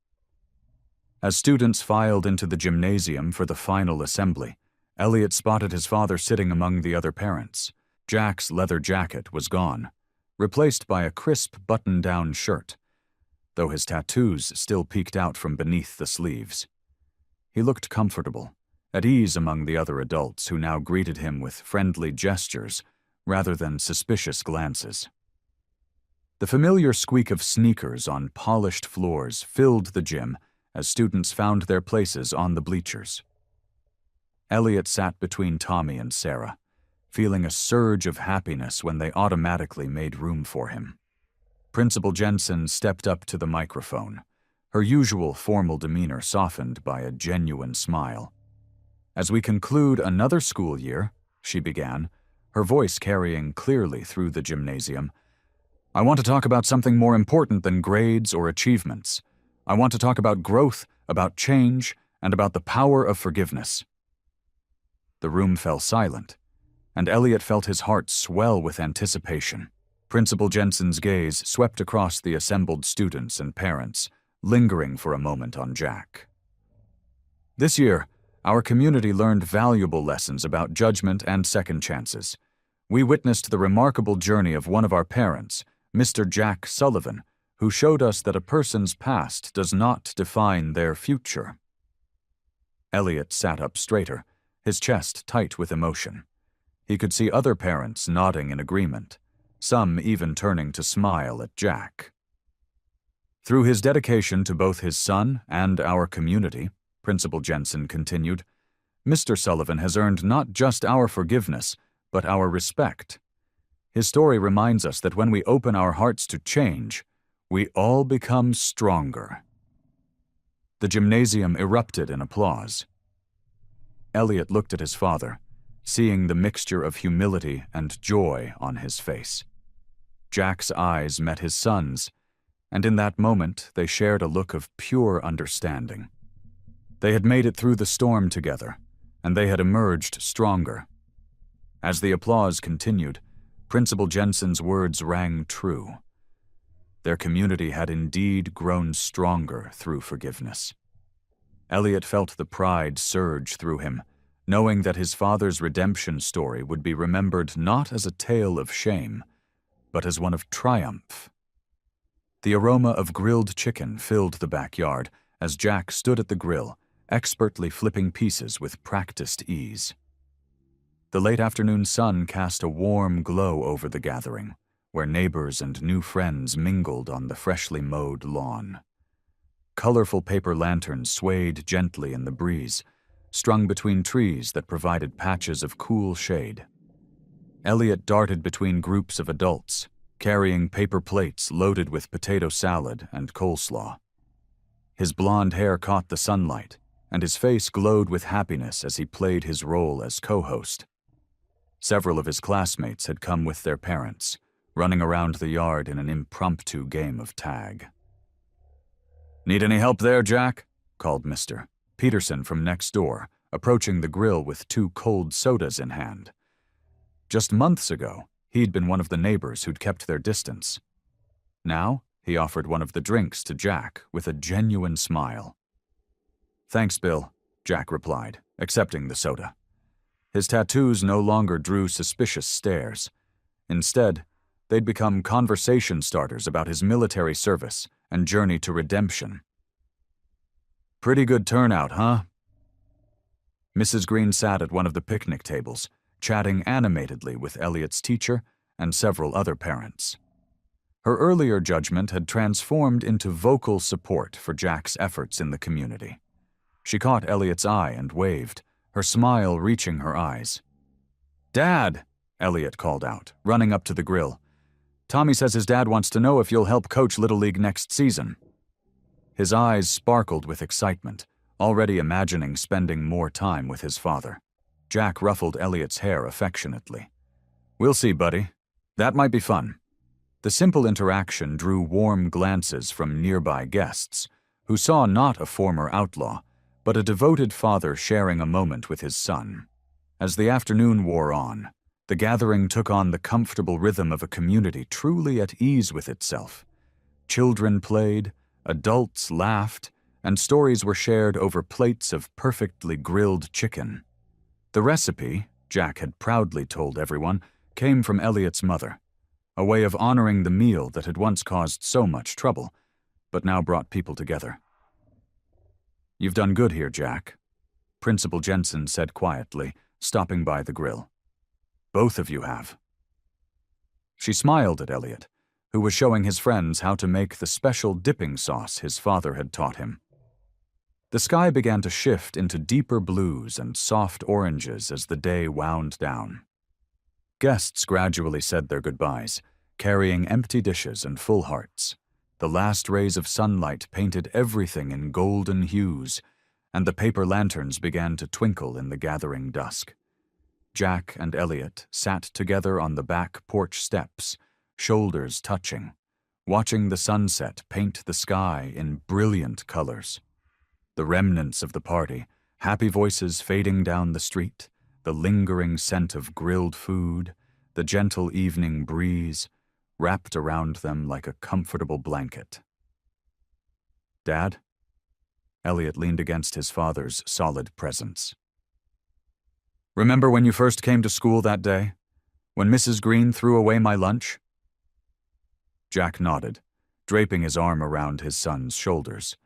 As students filed into the gymnasium for the final assembly, Elliot spotted his father sitting among the other parents. Jack's leather jacket was gone, replaced by a crisp button-down shirt, though his tattoos still peeked out from beneath the sleeves. He looked comfortable, at ease among the other adults who now greeted him with friendly gestures rather than suspicious glances. The familiar squeak of sneakers on polished floors filled the gym as students found their places on the bleachers. Elliot sat between Tommy and Sarah, feeling a surge of happiness when they automatically made room for him. Principal Jensen stepped up to the microphone, her usual formal demeanor softened by a genuine smile. "As we conclude another school year," she began, her voice carrying clearly through the gymnasium, "I want to talk about something more important than grades or achievements. I want to talk about growth, about change, and about the power of forgiveness." The room fell silent, and Elliot felt his heart swell with anticipation. Principal Jensen's gaze swept across the assembled students and parents, lingering for a moment on Jack. "This year, our community learned valuable lessons about judgment and second chances. We witnessed the remarkable journey of one of our parents, Mr. Jack Sullivan, who showed us that a person's past does not define their future." Elliot sat up straighter, his chest tight with emotion. He could see other parents nodding in agreement, some even turning to smile at Jack. "Through his dedication to both his son and our community," Principal Jensen continued, "Mr. Sullivan has earned not just our forgiveness, but our respect. His story reminds us that when we open our hearts to change, we all become stronger." The gymnasium erupted in applause. Elliot looked at his father, seeing the mixture of humility and joy on his face. Jack's eyes met his son's, and in that moment they shared a look of pure understanding. They had made it through the storm together, and they had emerged stronger. As the applause continued, Principal Jensen's words rang true. Their community had indeed grown stronger through forgiveness. Elliot felt the pride surge through him, knowing that his father's redemption story would be remembered not as a tale of shame, but as one of triumph. The aroma of grilled chicken filled the backyard as Jack stood at the grill, expertly flipping pieces with practiced ease. The late afternoon sun cast a warm glow over the gathering, where neighbors and new friends mingled on the freshly mowed lawn. Colorful paper lanterns swayed gently in the breeze, strung between trees that provided patches of cool shade. Elliot darted between groups of adults, carrying paper plates loaded with potato salad and coleslaw. His blonde hair caught the sunlight, and his face glowed with happiness as he played his role as co-host. Several of his classmates had come with their parents, running around the yard in an impromptu game of tag. "Need any help there, Jack?" called Mr. Peterson from next door, approaching the grill with 2 cold sodas in hand. Just months ago, he'd been one of the neighbors who'd kept their distance. Now, he offered one of the drinks to Jack with a genuine smile. "Thanks, Bill," Jack replied, accepting the soda. His tattoos no longer drew suspicious stares. Instead, they'd become conversation starters about his military service and journey to redemption. "Pretty good turnout, huh?" Mrs. Green sat at one of the picnic tables, chatting animatedly with Elliot's teacher and several other parents. Her earlier judgment had transformed into vocal support for Jack's efforts in the community. She caught Elliot's eye and waved, her smile reaching her eyes. "Dad!" Elliot called out, running up to the grill. "Tommy says his dad wants to know if you'll help coach Little League next season." His eyes sparkled with excitement, already imagining spending more time with his father. Jack ruffled Elliot's hair affectionately. "We'll see, buddy. That might be fun." The simple interaction drew warm glances from nearby guests, who saw not a former outlaw, but a devoted father sharing a moment with his son. As the afternoon wore on, the gathering took on the comfortable rhythm of a community truly at ease with itself. Children played, adults laughed, and stories were shared over plates of perfectly grilled chicken. The recipe, Jack had proudly told everyone, came from Elliot's mother, a way of honoring the meal that had once caused so much trouble, but now brought people together. "You've done good here, Jack," Principal Jensen said quietly, stopping by the grill. "Both of you have." She smiled at Elliot, who was showing his friends how to make the special dipping sauce his father had taught him. The sky began to shift into deeper blues and soft oranges as the day wound down. Guests gradually said their goodbyes, carrying empty dishes and full hearts. The last rays of sunlight painted everything in golden hues, and the paper lanterns began to twinkle in the gathering dusk. Jack and Elliot sat together on the back porch steps, shoulders touching, watching the sunset paint the sky in brilliant colors. The remnants of the party, happy voices fading down the street, the lingering scent of grilled food, the gentle evening breeze, wrapped around them like a comfortable blanket. "Dad?" Elliot leaned against his father's solid presence. "Remember when you first came to school that day? When Mrs. Green threw away my lunch?" Jack nodded, draping his arm around his son's shoulders.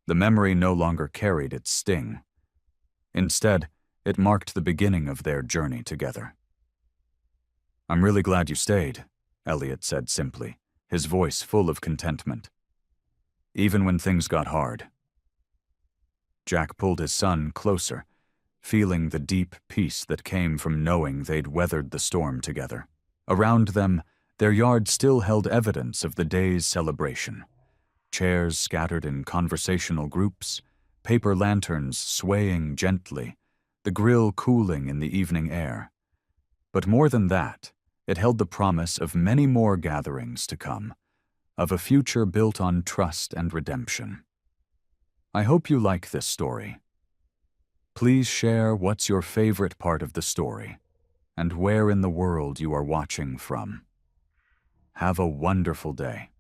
The memory no longer carried its sting. Instead, it marked the beginning of their journey together. "I'm really glad you stayed," Elliot said simply, his voice full of contentment. "Even when things got hard." Jack pulled his son closer, feeling the deep peace that came from knowing they'd weathered the storm together. Around them, their yard still held evidence of the day's celebration. Chairs scattered in conversational groups, paper lanterns swaying gently, the grill cooling in the evening air. But more than that, it held the promise of many more gatherings to come, of a future built on trust and redemption. I hope you like this story. Please share what's your favorite part of the story and where in the world you are watching from. Have a wonderful day.